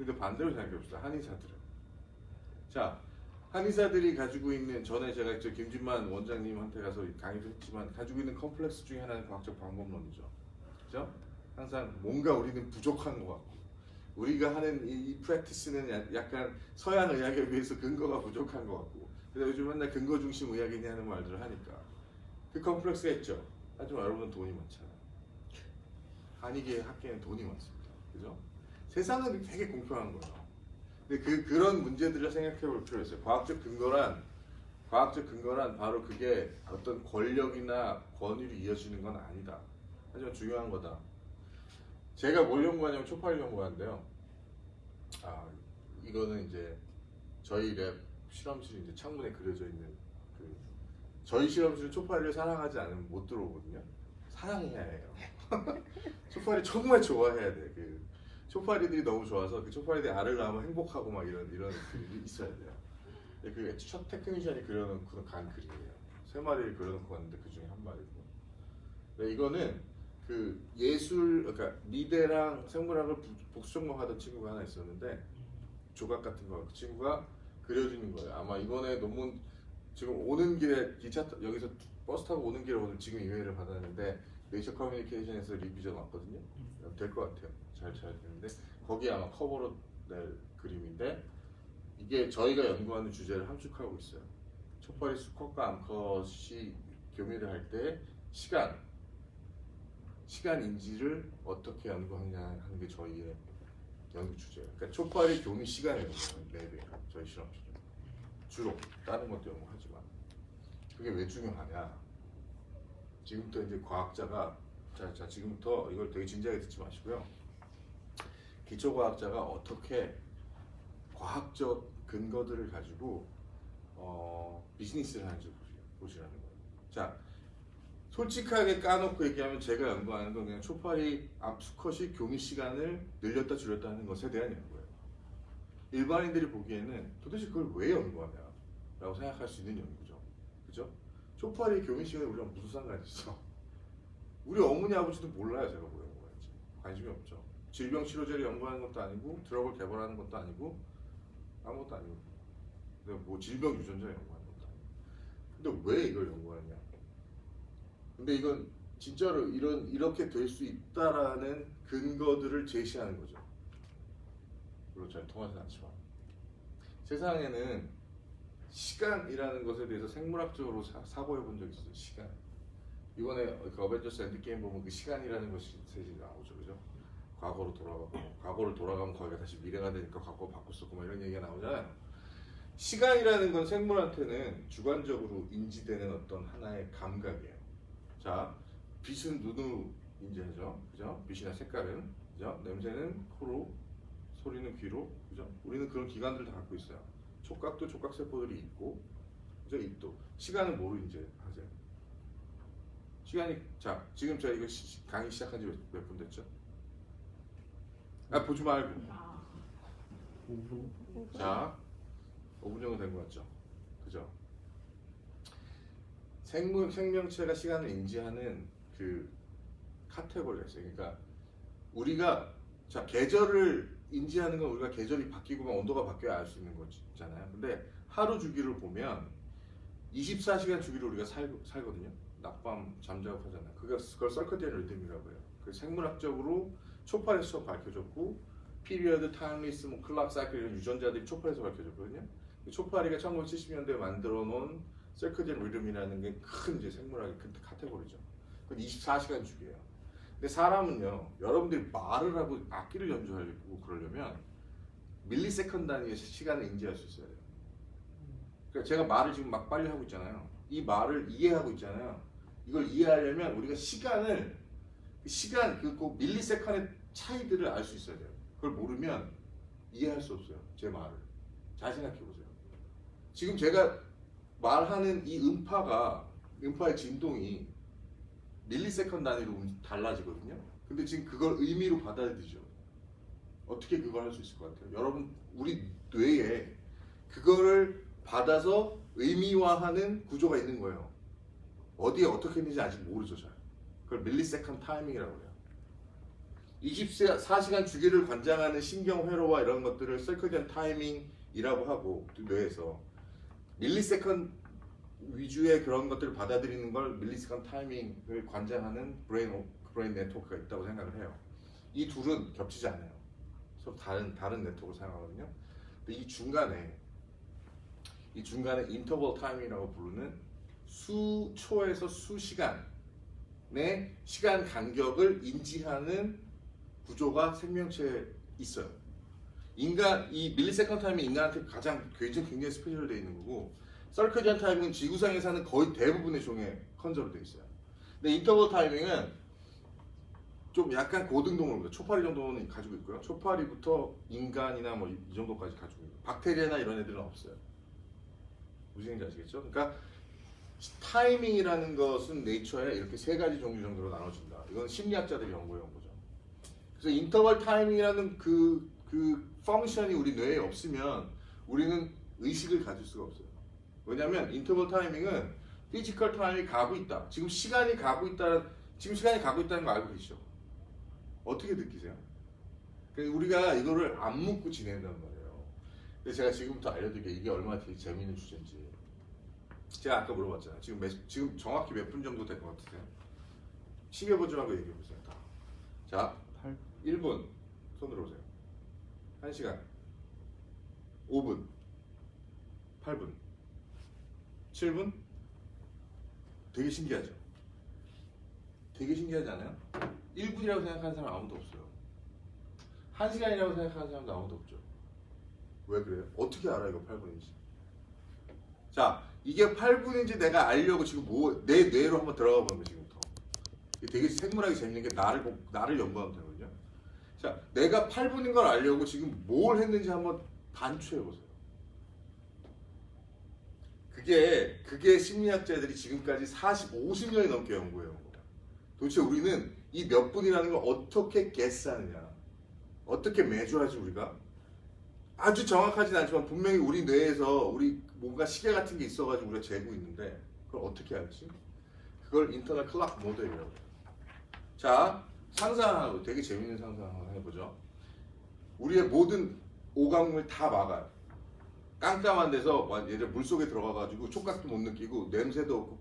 근데 반대로 생각해봅시다. 한의사들은. 자, 한의사들이 가지고 있는, 전에 제가 저 김진만 원장님한테 가서 강의도 했지만 가지고 있는 컴플렉스 중에 하나는 과학적 방법론이죠. 그죠? 항상 뭔가 우리는 부족한 것 같고, 우리가 하는 이 프랙티스는 약간 서양 의학에 비해서 근거가 부족한 것 같고, 그래서 요즘 맨날 근거 중심 의학이니 하는 말들을 하니까 그 컴플렉스가 있죠. 하지만 여러분은 돈이 많잖아요. 한의계 학계는 돈이 많습니다. 그죠? 세상은 되게 공평한 거예요. 근데 그런 문제들을 생각해 볼 필요가 있어요. 과학적 근거란 바로 그게 어떤 권력이나 권위로 이어지는 건 아니다. 하지만 중요한 거다. 제가 뭘 연구하냐면 초파리 연구하는데요. 이거는 이제 저희 랩 실험실 이제 창문에 그려져 있는 저희 실험실은 초파리를 사랑하지 않으면 못 들어오거든요. 사랑해야 해요. 초파리 정말 좋아해야 돼. 초파리들이 너무 좋아서 그 초파리들이 알을 낳으면 행복하고 막 이런 글이 있어야 돼요. 그 첫 테크니션이 그려놓고 간 글이에요. 3마리를 그려놓고 갔는데 그 중에 1마리고. 이거는 그 그러니까 미대랑 생물학을 복수 전공하던 친구가 하나 있었는데 조각 같은 거 그 친구가 그려주는 거예요. 아마 이번에 논문 지금 오는 길에 여기서 버스 타고 오는 길에 오늘 지금 이메일을 받았는데 네이처 커뮤니케이션에서 리뷰전 왔거든요. 될 것 같아요. 잘 되는데 거기 아마 커버로 낼 그림인데 이게 저희가 연구하는 주제를 함축하고 있어요. 촉발이 수컷과 암컷이 교미를 할 때 시간 인지를 어떻게 연구하느냐 하는 게 저희의 연구 주제예요. 그러니까 촉발이 교미 시간을 연구하는 랩이에요. 저희 실험실은 주로 다른 것도 연구하지만 그게 왜 중요하냐? 지금부터 이제 과학자가 자 지금부터 이걸 되게 진지하게 듣지 마시고요. 기초과학자가 어떻게 과학적 근거들을 가지고 비즈니스를 하는지 보시라는 거예요. 자, 솔직하게 까놓고 얘기하면 제가 연구하는 건 그냥 초파리 수컷이 교미 시간을 늘렸다 줄였다 하는 것에 대한 연구예요. 일반인들이 보기에는 도대체 그걸 왜 연구하냐 라고 생각할 수 있는 연구죠. 그죠? 초파리 교미 시간에 우리랑 무슨 상관이 있어? 우리 어머니 아버지도 몰라요. 제가 뭐 연구하는지 관심이 없죠. 질병 치료제를 연구하는 것도 아니고 드럭을 개발하는 것도 아니고 아무것도 아니고 뭐 질병 유전자 연구하는 것도 아니고 근데 왜 이걸 연구하느냐? 근데 이건 진짜로 이렇게 될 수 있다라는 근거들을 제시하는 거죠. 물론 잘 통하지 않지만 세상에는 시간이라는 것에 대해서 생물학적으로 사고해 본 적이 있어요. 시간. 이번에 그 어벤져스 엔드게임 보면 그 시간이라는 것이 나오죠. 그죠? 과거로 돌아가면 거기가 다시 미래가 되니까 과거 바꿨었고 막 이런 얘기가 나오잖아요. 시간이라는 건 생물한테는 주관적으로 인지되는 어떤 하나의 감각이에요. 자, 빛은 눈으로 인지하죠. 그죠? 빛이나 색깔은, 그죠? 냄새는 코로, 소리는 귀로, 그죠? 우리는 그런 기관들을 다 갖고 있어요. 촉각도 촉각세포들이 있고, 그죠? 입도. 시간은 뭐로 인지하세요? 시간이, 자, 지금 저희 이거 강의 시작한 지 몇 분 됐죠? 보지 말고. 5분. 자, 5분 정도 된 것 같죠? 그죠? 생명체가 시간을 인지하는 그 카테고리가 있어요. 그러니까 우리가 계절을 인지하는 건 우리가 계절이 바뀌고 온도가 바뀌어야 알 수 있는 거잖아요. 근데 하루 주기를 보면 24시간 주기로 우리가 살거든요. 낮밤 잠자고 하잖아요. 그걸 서커디안 리듬이라고 해요. 그 생물학적으로 초파에서 밝혀졌고 피리어드, 타임리스, 클락 사이클 이런 유전자들이 초파에서 밝혀졌거든요. 초파리가 1970년대에 만들어 놓은 서커디안 리듬이라는 게 큰 이제 생물학의 큰 카테고리죠. 그건 24시간 주기예요. 근데 사람은요, 여러분들이 말을 하고 악기를 연주하려고 그러려면 밀리세컨드 단위의 시간을 인지할 수 있어야 돼요. 그러니까 제가 말을 지금 막 빨리 하고 있잖아요. 이 말을 이해하고 있잖아요. 이걸 이해하려면 우리가 그 밀리세컨의 차이들을 알 수 있어야 돼요. 그걸 모르면 이해할 수 없어요. 제 말을. 잘 생각해 보세요. 지금 제가 말하는 이 음파의 진동이 밀리세컨드 단위로 달라지거든요. 근데 지금 그걸 의미로 받아들이죠. 어떻게 그걸 할 수 있을 것 같아요? 여러분, 우리 뇌에 그거를 받아서 의미화하는 구조가 있는 거예요. 어디에 어떻게 했는지 아직 모르죠. 잘. 그걸 밀리세컨드 타이밍이라고 해요. 24시간 주기를 관장하는 신경회로와 이런 것들을 서커디안 타이밍이라고 하고 뇌에서 밀리세컨 위주의 그런 것들을 받아들이는 걸 밀리세컨 타이밍을 관장하는 브레인 네트워크가 있다고 생각을 해요. 이 둘은 겹치지 않아요. 서로 다른 네트워크를 사용하거든요. 근데 이 중간에 인터벌 타임이라고 부르는 수초에서 수시간의 시간 간격을 인지하는 구조가 생명체에 있어요. 이 밀리세컨드 타임이 인간한테 가장 굉장히 스페셜되어 있는 거고, 서커디안 타이밍은 지구상에 사는 거의 대부분의 종에 컨저브 되어 있어요. 근데 인터벌 타이밍은 좀 약간 고등동물입니다. 초파리 정도는 가지고 있고요. 초파리부터 인간이나 뭐 이 정도까지 가지고 있고, 박테리아나 이런 애들은 없어요. 무슨 얘기인지 아시겠죠? 그러니까 타이밍이라는 것은 네이처에 이렇게 세 가지 종류 정도로 나눠진다. 이건 심리학자들이 연구해 온 거죠. 그래서 인터벌 타이밍이라는 그 펑션이 우리 뇌에 없으면 우리는 의식을 가질 수가 없어요. 왜냐하면 인터벌 타이밍은 피지컬 타임이 가고 있다. 지금 시간이 가고 있다는 거 알고 계시죠? 어떻게 느끼세요? 그러니까 우리가 이거를 안 묻고 지낸단 말이에요. 근데 제가 지금부터 알려드릴게요. 이게 얼마나 되게 재미있는 주제인지. 제가 아까 물어봤잖아요. 지금 정확히 몇 분 정도 될 것 같으세요? 시계 보지 말고 얘기해 보세요. 다. 자, 1분 손 들어오세요. 1시간, 5분, 8분, 7분. 되게 신기하죠? 되게 신기하지 않아요? 1분이라고 생각하는 사람 아무도 없어요. 1시간이라고 생각하는 사람도 아무도 없죠. 왜 그래요? 어떻게 알아 이거 8분인지? 자, 이게 8분인지 내가 알려고 지금 내 뇌로 한번 들어가 보면 지금부터. 이게 되게 생물학이 재밌는 게 나를 연구하면 되거든요. 자, 내가 8분인 걸 알려고 지금 뭘 했는지 한번 반추해 보세요. 그게 심리학자들이 지금까지 50년이 넘게 연구해 온 거예요. 도대체 우리는 이 몇 분이라는 걸 어떻게 guess하느냐, 어떻게 measure하지 우리가? 아주 정확하진 않지만 분명히 우리 뇌에서 우리 뭔가 시계 같은 게 있어가지고 우리가 재고 있는데 그걸 어떻게 알지? 그걸 인터널 클락 모델이라고 해요. 자, 상상하고 되게 재밌는 상상을 해보죠. 우리의 모든 오감을 다 막아요. 깜깜한 데서 예를 물속에 들어가가지고 촉각도 못 느끼고 냄새도 없고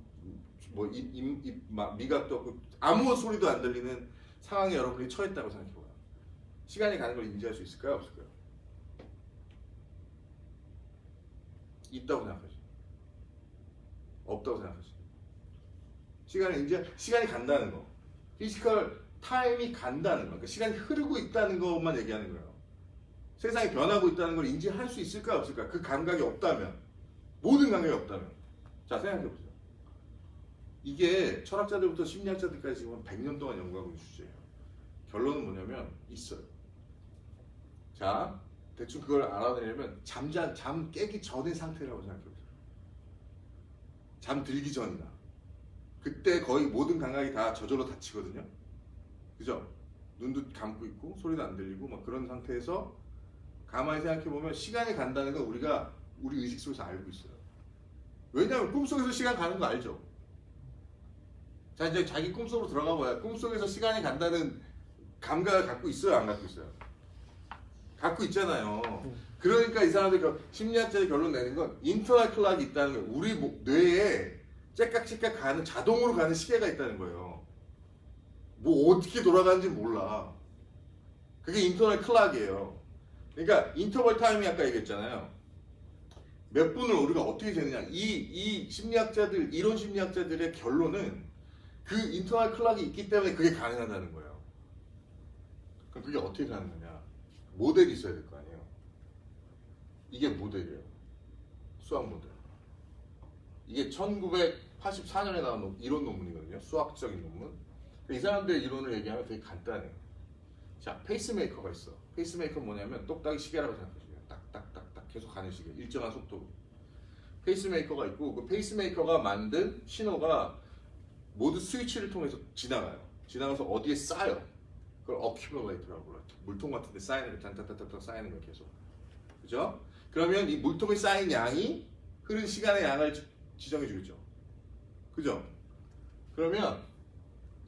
뭐 미각도 없고 아무 소리도 안 들리는 상황에 여러분이 처했다고 생각해봐요. 시간이 가는 걸 인지할 수 있을까요? 없을까요? 있다고 생각하시죠? 없다고 생각하시죠? 시간이 간다는 거, 피지컬 타임이 간다는 거, 그러니까 시간이 흐르고 있다는 것만 얘기하는 거예요. 세상이 변하고 있다는 걸 인지할 수 있을까 없을까? 그 감각이 없다면, 모든 감각이 없다면, 자 생각해보세요. 이게 철학자들부터 심리학자들까지 지금 100년 동안 연구하고 있는 주제예요. 결론은 뭐냐면 있어요. 자, 대충 그걸 알아내려면 잠 깨기 전의 상태라고 생각해보세요. 잠 들기 전이나. 그때 거의 모든 감각이 다 저절로 닫히거든요. 그죠? 눈도 감고 있고 소리도 안 들리고 막 그런 상태에서 가만히 생각해보면 시간이 간다는 건 우리가 우리 의식 속에서 알고 있어요. 왜냐하면 꿈속에서 시간 가는 거 알죠? 자, 이제 자기 꿈속으로 들어가 봐야 꿈속에서 시간이 간다는 감각을 갖고 있어요? 안 갖고 있어요? 갖고 있잖아요. 그러니까 이 사람들 심리학자의 결론 내는 건 인터널 클락이 있다는 거예요. 우리 뇌에 째깍째깍 가는 자동으로 가는 시계가 있다는 거예요. 뭐 어떻게 돌아가는지 몰라. 그게 인터널 클락이에요. 그러니까 인터벌 타임이 아까 얘기했잖아요. 몇 분을 우리가 어떻게 재느냐. 이 심리학자들, 이론 심리학자들의 결론은 그 인터널 클락이 있기 때문에 그게 가능하다는 거예요. 그럼 그게 어떻게 가능하냐. 모델이 있어야 될 거 아니에요. 이게 모델이에요. 수학 모델. 이게 1984년에 나온 이론 논문이거든요. 수학적인 논문. 이 사람들의 이론을 얘기하면 되게 간단해요. 자, 페이스메이커가 있어. 페이스메이커는 뭐냐면 똑딱이 시계라고 생각하시면 딱딱딱딱 계속 가는 시계. 일정한 속도로. 페이스메이커가 있고 그 페이스메이커가 만든 신호가 모두 스위치를 통해서 지나가요. 지나가서 어디에 쌓여. 그걸 accumulate라고 불러요. 물통 같은 데 쌓이는 거, 단단단단 쌓이는 거 계속. 그죠? 그러면 이 물통에 쌓인 양이 흐른 시간의 양을 지정해 주겠죠. 그죠? 그러면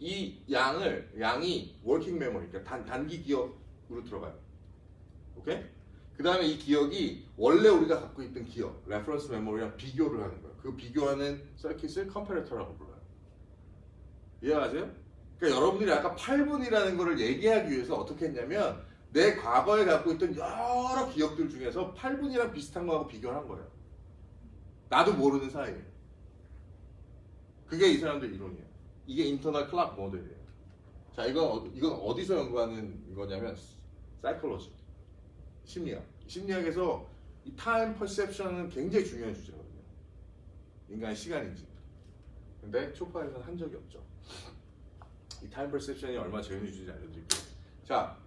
이 양이 워킹 메모리, 그러니까 단기 기억으로 들어가요. 오케이? 그 다음에 이 기억이 원래 우리가 갖고 있던 기억, 레퍼런스 메모리랑 비교를 하는 거예요. 그 비교하는 서킷을 컴패레터라고 불러요. 이해하세요? 그러니까 여러분들이 아까 8분이라는 거를 얘기하기 위해서 어떻게 했냐면 내 과거에 갖고 있던 여러 기억들 중에서 8분이랑 비슷한 거하고 비교를 한 거예요. 나도 모르는 사이에. 그게 이 사람들 이론이에요. 이게 인터널 클락 모델이에요. 자, 이건 어디서 연구하는 거냐면 사이콜로지, 심리학. 심리학에서 이 타임 퍼셉션은 굉장히 중요한 주제거든요. 인간의 시간인지. 근데 초파에서는 한 적이 없죠. 이 타임 퍼셉션이 얼마나 재밌는지 알려드릴게요. 자,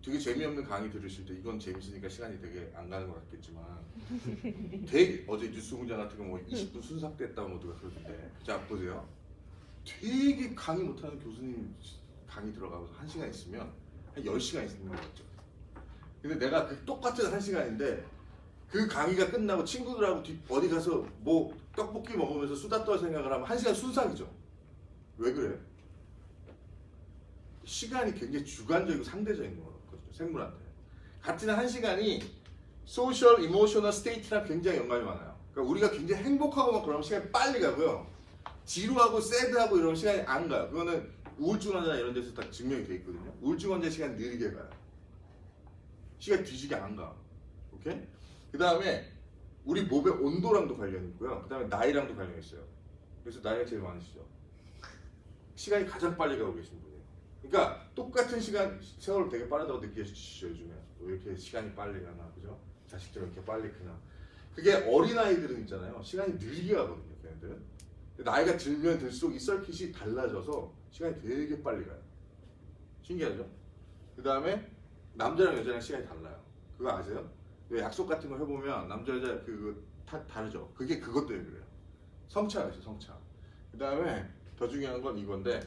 되게 재미없는 강의 들으실 때 이건 재밌으니까 시간이 되게 안 가는 것 같겠지만 되게 어제 뉴스 공장 같은 거 뭐 20분 순삭됐다 뭐 누가 그러던데, 자 보세요. 되게 강의 못하는 교수님 강의 들어가서 1시간 있으면 한 10시간 있는 거 같죠. 근데 내가 그 똑같은 1시간인데 그 강의가 끝나고 친구들하고 어디 가서 뭐 떡볶이 먹으면서 수다 떨 생각을 하면 1시간 순삭이죠. 왜 그래? 시간이 굉장히 주관적이고 상대적인 거거든요. 생물한테. 같은 1시간이 소셜, 이모셔널 스테이트랑 굉장히 연관이 많아요. 그러니까 우리가 굉장히 행복하고 막 그러면 시간이 빨리 가고요. 지루하고 새드하고 이러면 시간이 안 가요. 그거는 우울증 환자 이런 데서 다 증명이 돼 있거든요. 우울증 환자 시간 느리게 가요. 시간 뒤지게 안 가. 오케이? 그 다음에 우리 몸의 온도랑도 관련이 있고요. 그 다음에 나이랑도 관련이 있어요. 그래서 나이가 제일 많으시죠. 시간이 가장 빨리 가고 계신 분이에요. 그러니까 똑같은 세월 되게 빠르다고 느끼시죠 요즘에. 왜 이렇게 시간이 빨리 가나, 그죠? 자식들은 이렇게 빨리 크나. 그게 어린아이들은 있잖아요. 시간이 느리게 가거든요, 걔네들은. 나이가 들면 들수록 이 서킷이 달라져서 시간이 되게 빨리 가요. 신기하죠? 그 다음에 남자랑 여자랑 시간이 달라요. 그거 아세요? 약속 같은 거 해보면 남자 여자 다르죠. 그게 그것 때문에 그래요. 성차가 있어요, 성차. 그 다음에 더 중요한 건 이건데,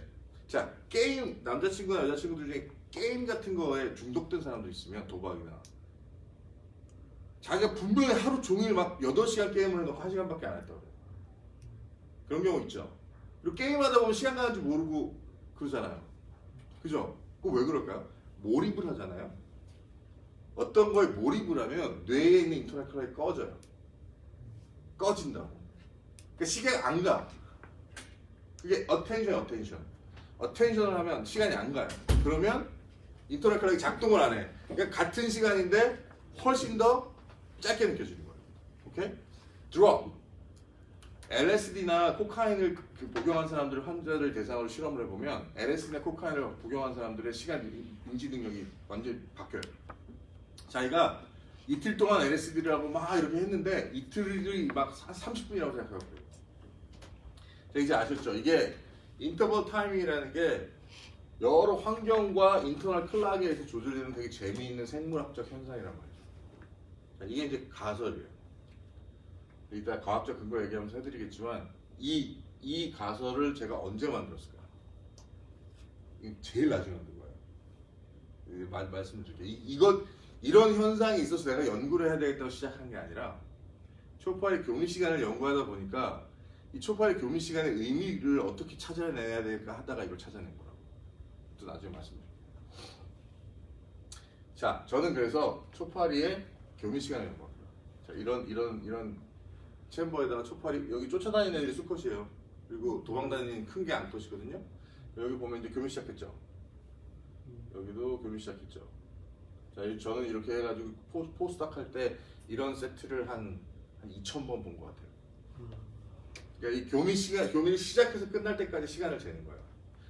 자, 게임, 남자친구나 여자친구들 중에 게임 같은 거에 중독된 사람도 있으면, 도박이나 자기가 분명히 하루 종일 막 8시간 게임을 해놓고 1시간밖에 안 했다고 그래요. 그런 경우 있죠. 그리고 게임하다 보면 시간 가는지 모르고 그러잖아요. 그죠? 그거 왜 그럴까요? 몰입을 하잖아요. 어떤 거에 몰입을 하면 뇌에 있는 인터넷 클락이 꺼져요. 꺼진다고. 그러니까 시간이 안 가. 그게 어텐션을 하면 시간이 안 가요. 그러면 인터넷 클락이 작동을 안 해. 그러니까 같은 시간인데 훨씬 더 짧게 느껴지는 거예요. 오케이? 드롭. LSD나 코카인을 복용한 환자들 대상으로 실험을 해보면 LSD나 코카인을 복용한 사람들의 시간 인지 능력이 완전히 바뀌어요. 자기가 이틀 동안 LSD를 하고 막 이렇게 했는데 이틀이 막 30분이라고 생각하고요. 자, 이제 아셨죠? 이게 인터벌 타이밍이라는 게 여러 환경과 인터널 클락에 의해서 조절되는 되게 재미있는 생물학적 현상이란 말이죠. 자, 이게 이제 가설이에요. 이따 과학적 근거 얘기하면서 해드리겠지만 이 가설을 제가 언제 만들었을까요? 제일 나중에 만든 거예요. 말씀드릴게요. 이런 현상이 있어서 내가 연구를 해야 되겠다고 시작한 게 아니라 초파리 교미 시간을 연구하다 보니까 이 초파리 교미 시간의 의미를 어떻게 찾아내야 될까 하다가 이걸 찾아낸 거라고. 또 나중에 말씀드릴게요. 자, 저는 그래서 초파리의 교미 시간을 연구합니다. 자, 이런 챔버에다가 초파리, 여기 쫓아다니는 애들이 수컷이에요. 그리고 도망다니는 큰 게 암컷이거든요. 여기 보면 이제 교미 시작했죠. 여기도 교미 시작했죠. 자, 저는 이렇게 해가지고 포스닥 할 때 이런 세트를 한 2,000번 본 것 같아요. 그러니까 이 교미를 시작해서 끝날 때까지 시간을 재는 거예요.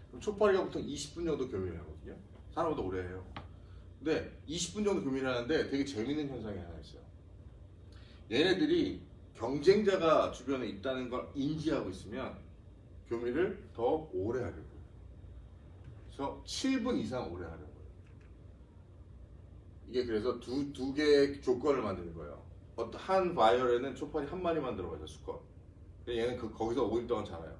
그럼 초파리가 보통 20분 정도 교미를 하거든요. 사람보다 오래 해요. 근데 20분 정도 교미를 하는데 되게 재밌는 현상이 하나 있어요. 얘네들이 경쟁자가 주변에 있다는 걸 인지하고 있으면 교미를 더 오래 하려고 해요. 그래서 7분 이상 오래 하려고 해요. 이게 그래서 두 개의 조건을 만드는 거예요. 한 바이얼에는 초파리 한 마리만 들어가죠, 수컷. 얘는 거기서 5일 동안 자라요.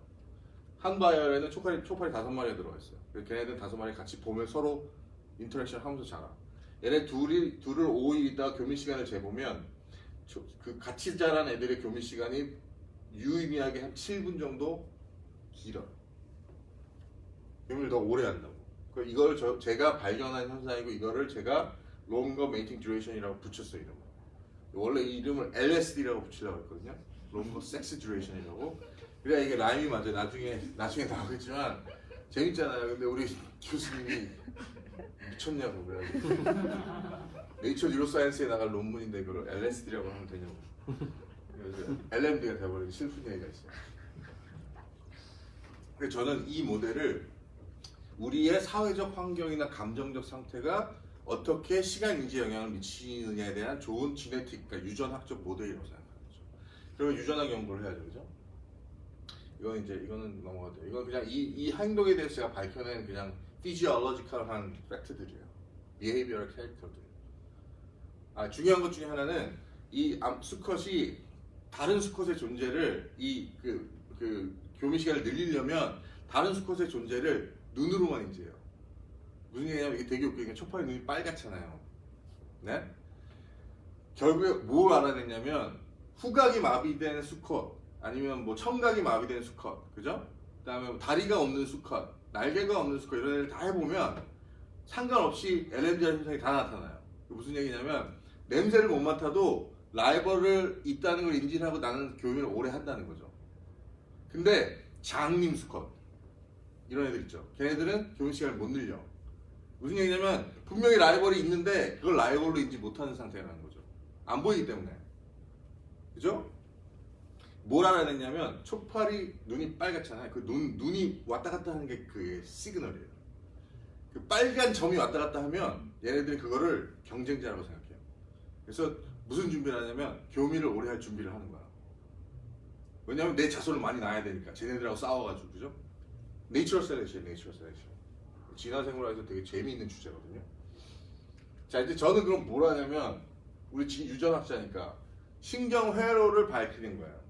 한 바이얼에는 초파리 5마리가 들어가 있어요. 걔네들 5마리 같이 보면 서로 인터랙션 하면서 자라. 얘네 둘을 5일 있다가 교미 시간을 재보면 그 같이 자란 애들의 교미 시간이 유의미하게 한 7분 정도 길어요. 교미를 더 오래 한다고. 이걸 제가 발견한 현상이고 이거를 제가 longer mating duration이라고 붙였어요. 이름을. 원래 이 이름을 LSD라고 붙이려고 했거든요. longer sex duration이라고. 그래야 이게 라임이 맞아요. 나중에 나오겠지만 재밌잖아요. 근데 우리 교수님이 미쳤냐고 그래가지고 네이처 뉴로사이언스에 나갈 논문인데 그걸 LSD라고 하면 되냐고. 그래서 LMD가 돼버리는 슬픈 얘기가 있어요. 그래서 저는 이 모델을 우리의 사회적 환경이나 감정적 상태가 어떻게 시간 인지에 영향을 미치느냐에 대한 좋은 지네틱, 그러니까 유전학적 모델이라고 생각하는 거죠. 그러면 유전학 연구를 해야죠, 그죠? 이거는 넘어가도 돼요. 이건 그냥 이 행동에 대해서 제가 밝혀낸 그냥 피지올로지컬한 팩트들이에요. 비헤이비어럴 캐릭터들. 중요한 것 중에 하나는 이 수컷이 다른 수컷의 존재를 그 교미 시간을 늘리려면 다른 수컷의 존재를 눈으로만 인지해요. 무슨 얘기냐면 이게 되게 웃기게 초파리 눈이 빨갛잖아요. 네? 결국에 뭘 알아냈냐면 후각이 마비된 수컷 아니면 뭐 청각이 마비된 수컷, 그죠? 그다음에 뭐 다리가 없는 수컷, 날개가 없는 수컷 이런 애들 다 해보면 상관없이 LMDR 현상이 다 나타나요. 무슨 얘기냐면 냄새를 못 맡아도 라이벌을 있다는 걸 인지를 하고 나는 교미를 오래 한다는 거죠. 근데 장님 수컷 이런 애들 있죠. 걔네들은 교미 시간을 못 늘려. 무슨 얘기냐면 분명히 라이벌이 있는데 그걸 라이벌로 인지 못하는 상태라는 거죠. 안 보이기 때문에. 그죠? 뭘 알아냈냐면 초파리 눈이 빨갛잖아요. 그 눈이 왔다 갔다 하는 게 그 시그널이에요. 그 빨간 점이 왔다 갔다 하면 얘네들이 그거를 경쟁자라고 생각해요. 그래서 무슨 준비를 하냐면 교미를 오래 할 준비를 하는 거야. 왜냐면 내 자손을 많이 낳아야 되니까 쟤네들하고 싸워가지고, 그죠? 내이처럴 셀렉션. 진화생물학에서 되게 재미있는 주제거든요. 자, 이제 저는 그럼 뭘 하냐면 우리 유전학자니까 신경회로를 밝히는 거예요.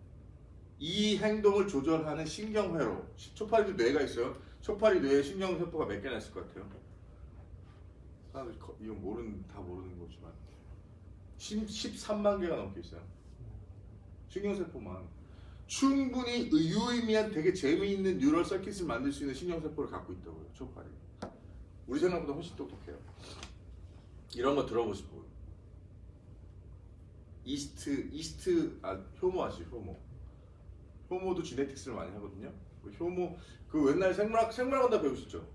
이 행동을 조절하는 신경회로. 초파리도 뇌가 있어요. 초파리 뇌에 신경세포가 몇 개나 있을 것 같아요? 사람들이 이건 다 모르는 거지만 13만 개가 넘게 있어요. 신경세포만. 충분히 유의미한 되게 재미있는 뉴럴 서킷을 만들 수 있는 신경세포를 갖고 있다고요. 초파리. 우리 생각보다 훨씬 똑똑해요. 이런 거 들어보시고. 효모 아시죠? 효모도 지네틱스를 많이 하거든요. 효모 그 옛날 생물학원 배우시죠?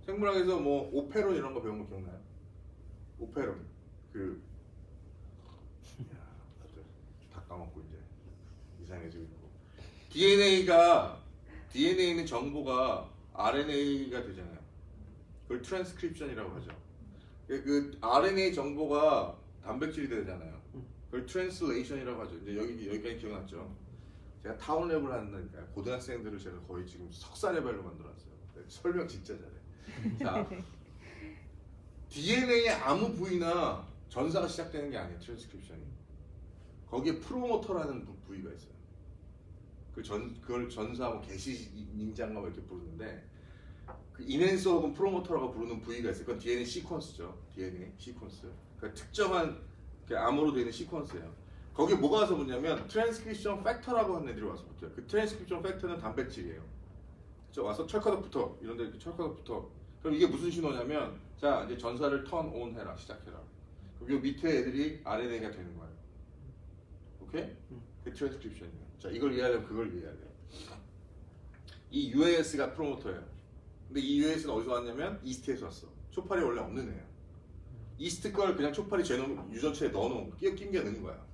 생물학에서 뭐 오페론 이런 거 배운 거 기억나요? 오페론 다 까먹고 이제 이상해지고 있고. DNA는 정보가 RNA가 되잖아요. 그걸 트랜스크립션이라고 하죠. 그 RNA 정보가 단백질이 되잖아요. 그걸 트랜슬레이션이라고 하죠. 이제 여기까지 기억났죠? 제가 타운랩을 한다니까요. 고등학생들을 제가 거의 지금 석사 레벨로 만들어놨어요. 설명 진짜 잘해. 자, DNA의 아무 부위나 전사가 시작되는 게 아니에요. 트랜스크립션이. 거기에 프로모터라는 부위가 있어요. 그걸 전사, 뭐 개시 인장가 이렇게 부르는데 그 인핸서 혹은 프로모터라고 부르는 부위가 있어요. 그건 DNA 시퀀스죠. DNA 시퀀스. 그러니까 특정한 암호로 되어 있는 시퀀스예요. 거기에 뭐가 와서 붙냐면 트랜스크립션 팩터라고 하는 애들이 와서 붙어요. 그 트랜스크립션 팩터는 단백질이에요. 저 와서 철커덕부터 이런 데 이렇게 철커덕부터. 그럼 이게 무슨 신호냐면 자 이제 전사를 턴 온 해라, 시작해라. 그럼 요 밑에 애들이 RNA가 되는 거예요. 오케이? 그 트랜스크립션이에요. 자 이걸 이해하려면 그걸 이해해야 돼요. 이 UAS가 프로모터예요. 근데 이 UAS는 어디서 왔냐면 이스트에서 왔어. 초파리 원래 없는 애예요. 이스트 걸 그냥 초파리 제놈 유전체에 넣어놓은 거, 끼겨 넣은 거야.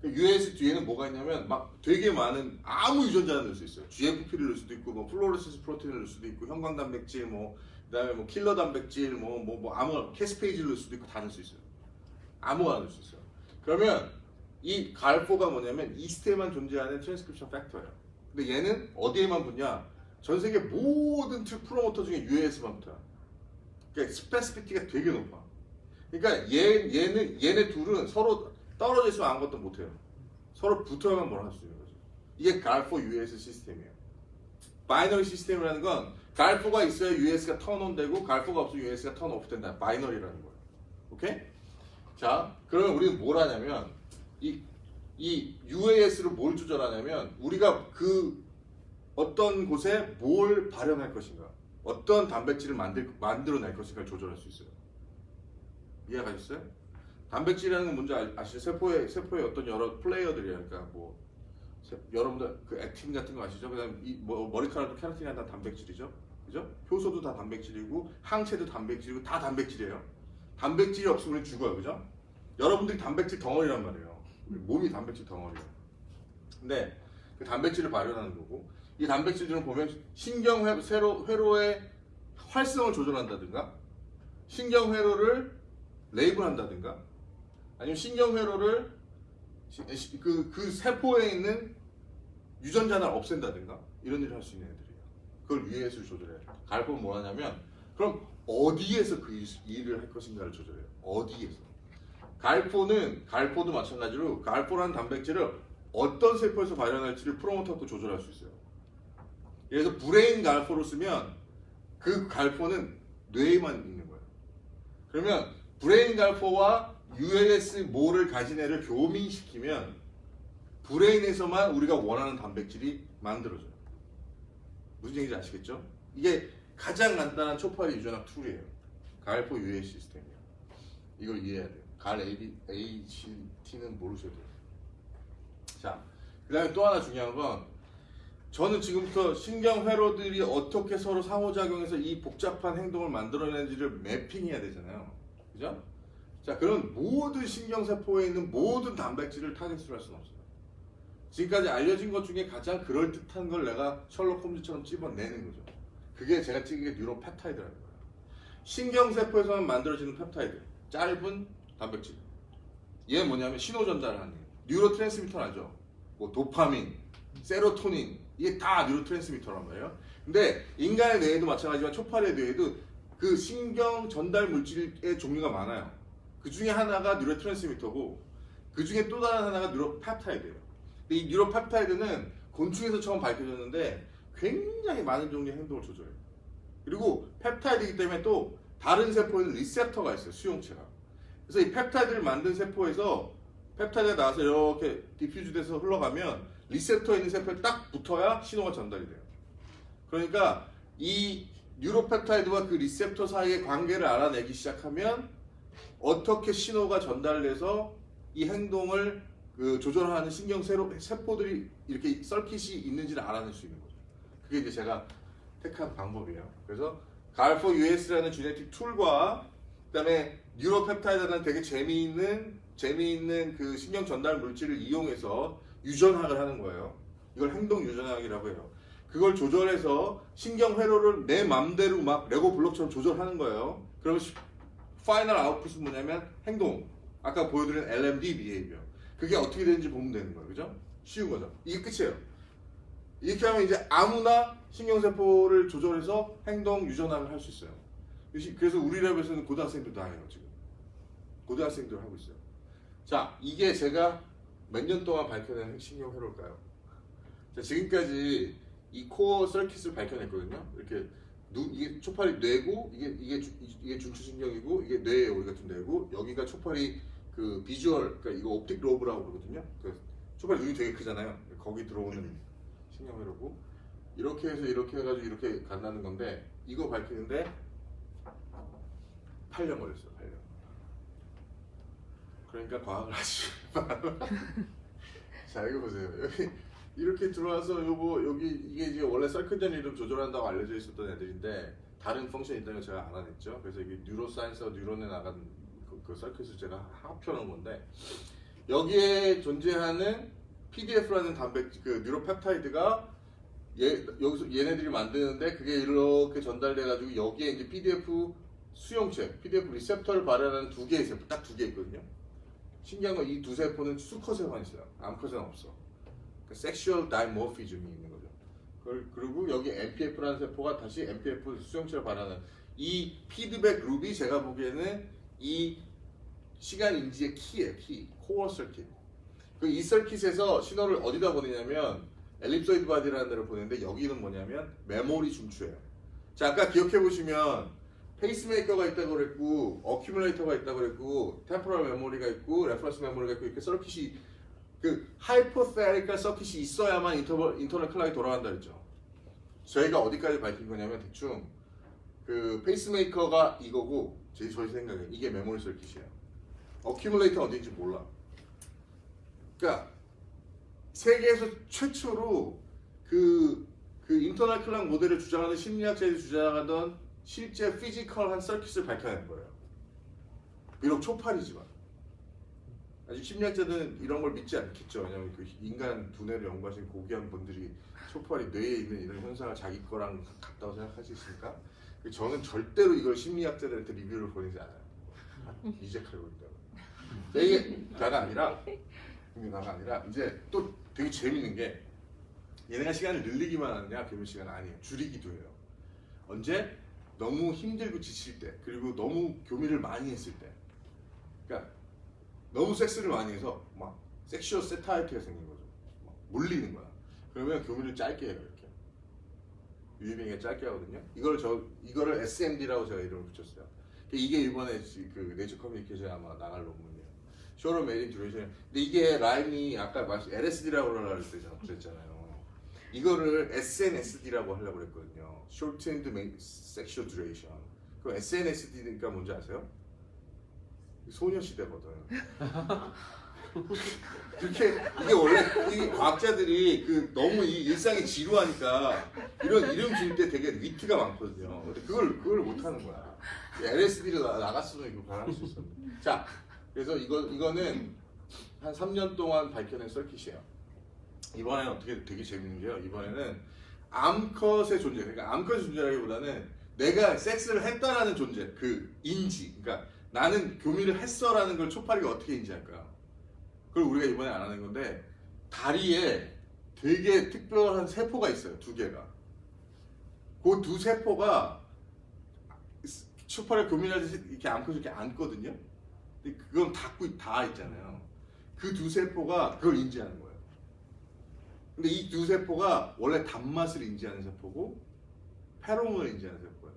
US 뒤에는 뭐가 있냐면 막 되게 많은 아무 유전자를 넣을 수 있어요. GFP를 넣을 수도 있고, 뭐 플로레센스 프로테인을 넣을 수도 있고, 형광 단백질, 그다음에 뭐 킬러 단백질, 아무 캐스페이지를 넣을 수도 있고 다 넣을 수 있어요. 아무거나 넣을 수 있어요. 그러면 이 갈포가 뭐냐면 이스트에만 존재하는 트랜스크립션 팩터예요. 근데 얘는 어디에만 붙냐? 전 세계 모든 프로모터 중에 UAS만 붙어요. 그러니까 스페시피티가 되게 높아. 그러니까 얘네 둘은 서로 떨어져 있으면 아무것도 못해요. 서로 붙어야만 뭘 할 수 있는 거죠. 이게 갈포 US 시스템이에요. 바이너리 시스템이라는 건 갈포가 있어야 US가 턴온 되고 갈포가 없으면 US가 턴 오프 된다. 바이너리라는 거예요. 오케이? 자, 그러면 우리는 뭘 하냐면 이 UAS를 뭘 조절하냐면 우리가 그 어떤 곳에 뭘 발현할 것인가, 어떤 단백질을 만들어낼 것인가를 조절할 수 있어요. 이해가셨어요? 단백질이라는 건 뭔지 아시죠? 세포의 어떤 여러 플레이어들이야. 그러니까 뭐 여러분들 그 액틴 같은 거 아시죠? 그다음 뭐 머리카락도 케라틴이 다 단백질이죠. 그죠? 효소도 다 단백질이고 항체도 단백질이고 다 단백질이에요. 단백질이 없으면 우리 죽어요. 그죠? 여러분들이 단백질 덩어리란 말이에요. 우리 몸이 단백질 덩어리예요. 근데 그 단백질을 발현하는 거고 이 단백질들은 보면 신경회로의 활성을 조절한다든가 신경회로를 레이블한다든가 아니면 신경회로를 그 세포에 있는 유전자를 없앤다든가 이런 일을 할 수 있는 애들이에요. 그걸 위에서 조절해요. 갈포는 뭐 하냐면 그럼 어디에서 그 일을 할 것인가를 조절해요. 어디에서. 갈포도 마찬가지로 갈포라는 단백질을 어떤 세포에서 발현할지를 프로모터도 조절할 수 있어요. 그래서 브레인 갈포로 쓰면 그 갈포는 뇌에만 있는 거예요. 그러면 브레인 갈포와 ULS-모를 가진 애를 교미시키면 브레인에서만 우리가 원하는 단백질이 만들어져요. 무슨 얘기인지 아시겠죠? 이게 가장 간단한 초파리 유전학 툴이에요. 갈포 UL 시스템이에요. 이걸 이해해야 돼요. 갈 ACT는 모르셔도 돼요. 자, 그 다음에 또 하나 중요한 건 저는 지금부터 신경회로들이 어떻게 서로 상호작용해서 이 복잡한 행동을 만들어내는지를 매핑해야 되잖아요. 그죠? 자, 그럼 모든 신경세포에 있는 모든 단백질을 타겟으로 할 수는 없어요. 지금까지 알려진 것 중에 가장 그럴듯한 걸 내가 셜록 홈즈처럼 찝어내는 거죠. 그게 제가 찍은 게 뉴로펩타이드라는 거예요. 신경세포에서만 만들어지는 펩타이드, 짧은 단백질. 얘는 뭐냐면 신호 전달을 하는 거예요. 뉴로트랜스미터 알죠? 뭐 도파민, 세로토닌 이게 다 뉴로트랜스미터란 말이에요. 근데 인간의 뇌에도 마찬가지지만 초파리의 뇌에도 그 신경 전달 물질의 종류가 많아요. 그 중에 하나가 뉴로트랜스미터고 그 중에 또 다른 하나가 뉴로펩타이드예요. 근데 이 뉴로펩타이드는 곤충에서 처음 밝혀졌는데 굉장히 많은 종류의 행동을 조절해요. 그리고 펩타이드이기 때문에 또 다른 세포에는 리셉터가 있어요. 수용체가. 그래서 이 펩타이드를 만든 세포에서 펩타이드가 나와서 이렇게 디퓨즈 돼서 흘러가면 리셉터에 있는 세포에 딱 붙어야 신호가 전달이 돼요. 그러니까 이 뉴로펩타이드와 그 리셉터 사이의 관계를 알아내기 시작하면 어떻게 신호가 전달돼서 이 행동을 조절하는 신경 세포들이 이렇게 썰킷이 있는지를 알아낼 수 있는 거죠. 그게 이제 제가 택한 방법이에요. 그래서 갈포 US라는 지네틱 툴과 그다음에 뉴로펩타이드라는 되게 재미있는 그 신경 전달 물질을 이용해서 유전학을 하는 거예요. 이걸 행동 유전학이라고 해요. 그걸 조절해서 신경 회로를 내 맘대로 막 레고 블록처럼 조절하는 거예요. 그러면 파이널 아웃풋은 뭐냐면 행동. 아까 보여드린 LMD behavior. 그게 어떻게 되는지 보면 되는 거예요. 그죠? 쉬운 거죠. 이게 끝이에요. 이렇게 하면 이제 아무나 신경세포를 조절해서 행동 유전학을 할 수 있어요. 그래서 우리 랩에서는 고등학생들 다 해요. 지금 고등학생들 하고 있어요. 자, 이게 제가 몇 년 동안 밝혀낸 신경회로일까요? 자, 지금까지 이 코어 서킷을 밝혀냈거든요. 이렇게 이게 초파리 뇌고 이게 중추신경이고 이게 뇌예요. 우리 같은 뇌고 여기가 초파리 그 비주얼, 그러니까 이거 옵틱 로브라고 그러거든요. 그 초파리 눈이 되게 크잖아요. 거기 들어오는 신경회로고 이렇게 해서 이렇게 해가지고 이렇게 간다는 건데 이거 밝히는데 8년 걸렸어요. 8년. 그러니까 과학을 하시. 자, 이거 보세요. 여기 이렇게 들어와서 여기 이게 이제 원래 서큐전 이름 조절한다고 알려져 있었던 애들인데 다른 펑션이 있다는 걸 제가 알아냈죠. 그래서 이게 뉴로사이언스와 뉴런에 나간 그 서큐트를 제가 합쳐놓은 건데 여기에 존재하는 PDF라는 단백질, 그 뉴로펩타이드가 여기서 얘네들이 만드는데 그게 이렇게 전달돼가지고 여기에 이제 PDF 수용체, PDF 리셉터를 발현하는 두 개의 세포, 딱 두 개 있거든요. 신기한 건 이 두 세포는 수컷에만 있어요. 암컷에는 없어. 그러니까 섹슈얼 다이모피즘이 있는 거죠. 그리고 여기 MPF라는 세포가 다시 MPF 수용체를 발현하는 이 피드백 룹이 제가 보기에는 이 시간 인지의 키예요. 키, 코어 서킷. 이 서킷에서 신호를 어디다 보내냐면 엘립소이드 바디라는 데를 보내는데 여기는 뭐냐면 메모리 중추예요. 자, 아까 기억해 보시면 페이스메이커가 있다고 그랬고 어큐뮬레이터가 있다고 그랬고 템포럴 메모리가 있고 레퍼런스 메모리가 있고 이렇게 서킷이 그 하이포테리컬 서킷이 있어야만 인터널 클락이 돌아간다 그랬죠. 저희가 어디까지 밝힌 거냐면 대충 그 페이스메이커가 이거고 저희 생각에 이게 메모리 서킷이에요. 어큐뮬레이터 어딘지 몰라. 그러니까 세계에서 최초로 그 인터널 클락 모델을 주장하는 심리학자들이 주장하던 실제 피지컬한 서킷을 밝혀낸 거예요. 비록 초파리지만 아직 심리학자들은 이런 걸 믿지 않겠죠. 왜냐하면 그 인간 두뇌를 연구하신 고귀한 분들이 초파리 뇌에 있는 이런 현상을 자기 거랑 같다고 생각할 수 있으니까 저는 절대로 이걸 심리학자들한테 리뷰를 보내지 않아요. 이제칼고 있다고. 이게 나가 아니라 이제 또 되게 재밌는 게 얘네가 시간을 늘리기만 하느냐 교묘 시간은 아니에요. 줄이기도 해요. 언제? 너무 힘들고 지칠 때 그리고 너무 교미를 많이 했을 때 그러니까 너무 섹스를 많이 해서 막 섹슈얼 세타이트가 생긴 거죠. 막 물리는 거야. 그러면 교미를 짧게 해요. 이렇게 유의병이 짧게 하거든요. 이거를 SMD라고 제가 이름을 붙였어요. 이게 이번에 그 네이처 커뮤니케이션에 아마 나갈 논문이에요. Shorter Mating Duration. 근데 이게 라임이 아까 LSD라고 그랬잖아요. 이거를 SNSD라고 하려고 그랬거든요. Shortened Sexual Duration. 그럼 SNSD-가 뭔지 아세요? 소녀시대거든. 이게 원래 이 과학자들이 그 너무 이 일상이 지루하니까 이런 이름 지을 때 되게 위트가 많거든요. 근데 그걸 못 하는 거야. LSD를 나갔으면 이거 가능할 수 있었는데. 자, 그래서 이거는 한 3년 동안 밝혀낸 서킷이에요. 이번에는 어떻게 되게 재밌는 게요. 이번에는 암컷의 존재, 그러니까 암컷의 존재라기보다는 내가 섹스를 했다라는 존재, 그 인지, 그러니까 나는 교미를 했어라는 걸 초파리가 어떻게 인지할까? 그걸 우리가 이번에 알아낸 건데 다리에 되게 특별한 세포가 있어요. 2개가. 그 2 세포가 초파리가 교미를 하듯이 이렇게 암컷을 이렇게 안거든요. 근데 그건 다 있잖아요. 그 2 세포가 그걸 인지하는 거예요. 근데 이 2 세포가 원래 단맛을 인지하는 세포고 페로몬을 인지하는 세포예요.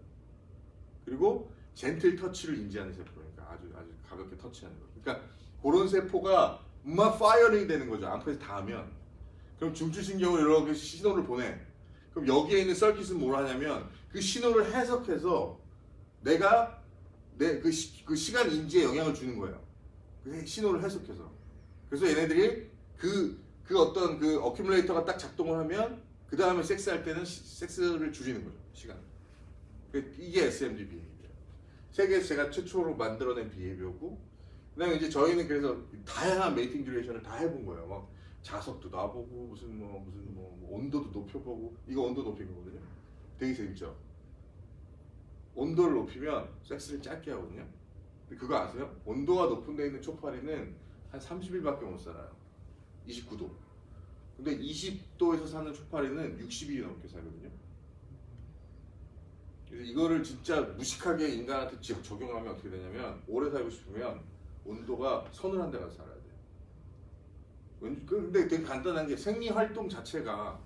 그리고 젠틀 터치를 인지하는 세포니까 아주 가볍게 터치하는 거예요. 그러니까 그런 세포가 막 파이어링 되는 거죠. 암컷이 닿으면. 그럼 중추신경을 이렇게 신호를 보내. 그럼 여기에 있는 서킷은 뭘 하냐면 그 신호를 해석해서 내가 그 시간 인지에 영향을 주는 거예요. 그 신호를 해석해서. 그래서 얘네들이 그 어떤 그 어큐뮬레이터가 딱 작동을 하면 그 다음에 섹스할 때는 섹스를 줄이는 거죠. 시간. 이게 SMD 비헤이비어예요. 세계에서 제가 최초로 만들어낸 비헤이비어고 그다음에 이제 저희는 그래서 다양한 메이팅 듀레이션을 다 해본 거예요. 막 자석도 놔보고 무슨 온도도 높여보고 이거 온도 높인 거거든요. 되게 재밌죠. 온도를 높이면 섹스를 짧게 하거든요. 근데 그거 아세요? 온도가 높은 데 있는 초파리는 한 30일밖에 못 살아요. 29도. 근데 20도에서 사는 초파리는 60일이 넘게 살거든요. 그래서 이거를 진짜 무식하게 인간한테 적용하면 어떻게 되냐면 오래 살고 싶으면 온도가 서늘한 데 가서 살아야 돼요. 근데 되게 간단한 게 생리 활동 자체가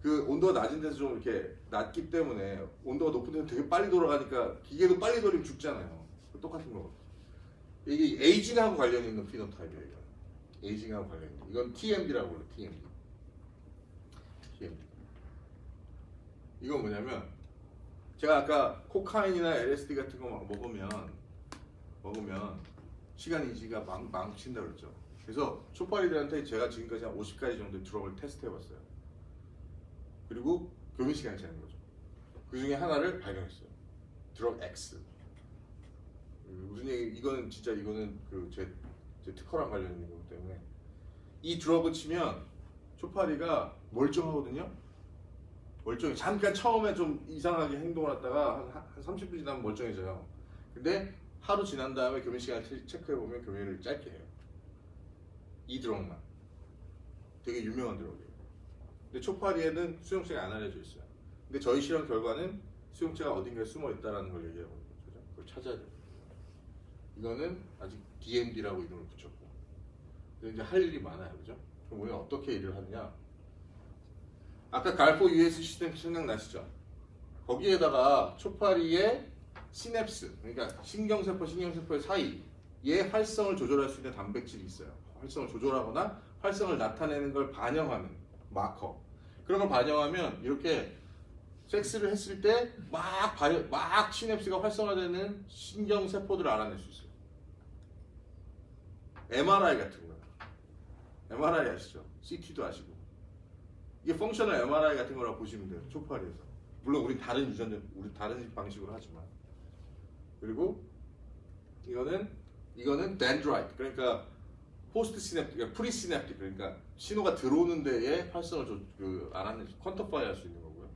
그 온도가 낮은 데서 좀 이렇게 낮기 때문에 온도가 높은 데서 되게 빨리 돌아가니까 기계도 빨리 돌리면 죽잖아요. 똑같은 거거든요. 이게 에이징하고 관련 있는 피노타입이에요. 이건. 에이징하고 관련 있는. 이건 TMD라고 불러요. TMD. 이건 뭐냐면 제가 아까 코카인이나 LSD 같은 거 막 먹으면 시간 인지가 망친다 그랬죠. 그래서 초파리들한테 제가 지금까지 한 50가지 정도의 드럭을 테스트해봤어요. 그리고 교미 시간이 재는 거죠. 그 중에 하나를 발견했어요. 드럭 X. 무슨 얘기? 이거는 그 제 특허랑 관련 있는 거기 때문에 이 드럭을 치면 초파리가 멀쩡하거든요. 멀쩡해. 잠깐 처음에 좀 이상하게 행동을 하다가 한 30분 지나면 멀쩡해져요. 근데 하루 지난 다음에 교미 시간을 체크해보면 교미를 짧게 해요. 이 드럭만. 되게 유명한 드럭이에요. 근데 초파리에는 수용체가 안 알려져 있어요. 근데 저희 실험 결과는 수용체가 어딘가에 숨어 있다는 걸 얘기하고 있는 거죠. 그걸 찾아야 돼요. 이거는 아직 DMD라고 이름을 붙였고. 근데 이제 할 일이 많아요. 그죠? 그럼 우리가 어떻게 일을 하느냐? 아까 갈포 US 시스템 생각나시죠? 거기에다가 초파리의 시냅스, 그러니까 신경세포의 사이의 활성을 조절할 수 있는 단백질이 있어요. 활성을 조절하거나 활성을 나타내는 걸 반영하는 마커. 그런 걸 반영하면 이렇게 섹스를 했을 때 막 시냅스가 활성화되는 신경 세포들을 알아낼 수 있어요. MRI 같은 거예요. MRI 아시죠? CT도 아시고. 이게 펑셔널 MRI 같은 거라고 보시면 돼요. 초파리에서. 물론 우리 다른 방식으로 하지만. 그리고 이거는 dendrite. 그러니까 포스트 시냅틱, 프리 시냅틱. 그러니까 신호가 들어오는 데에 활성을 알아내서 퀀터파이 할 수 있는 거고요.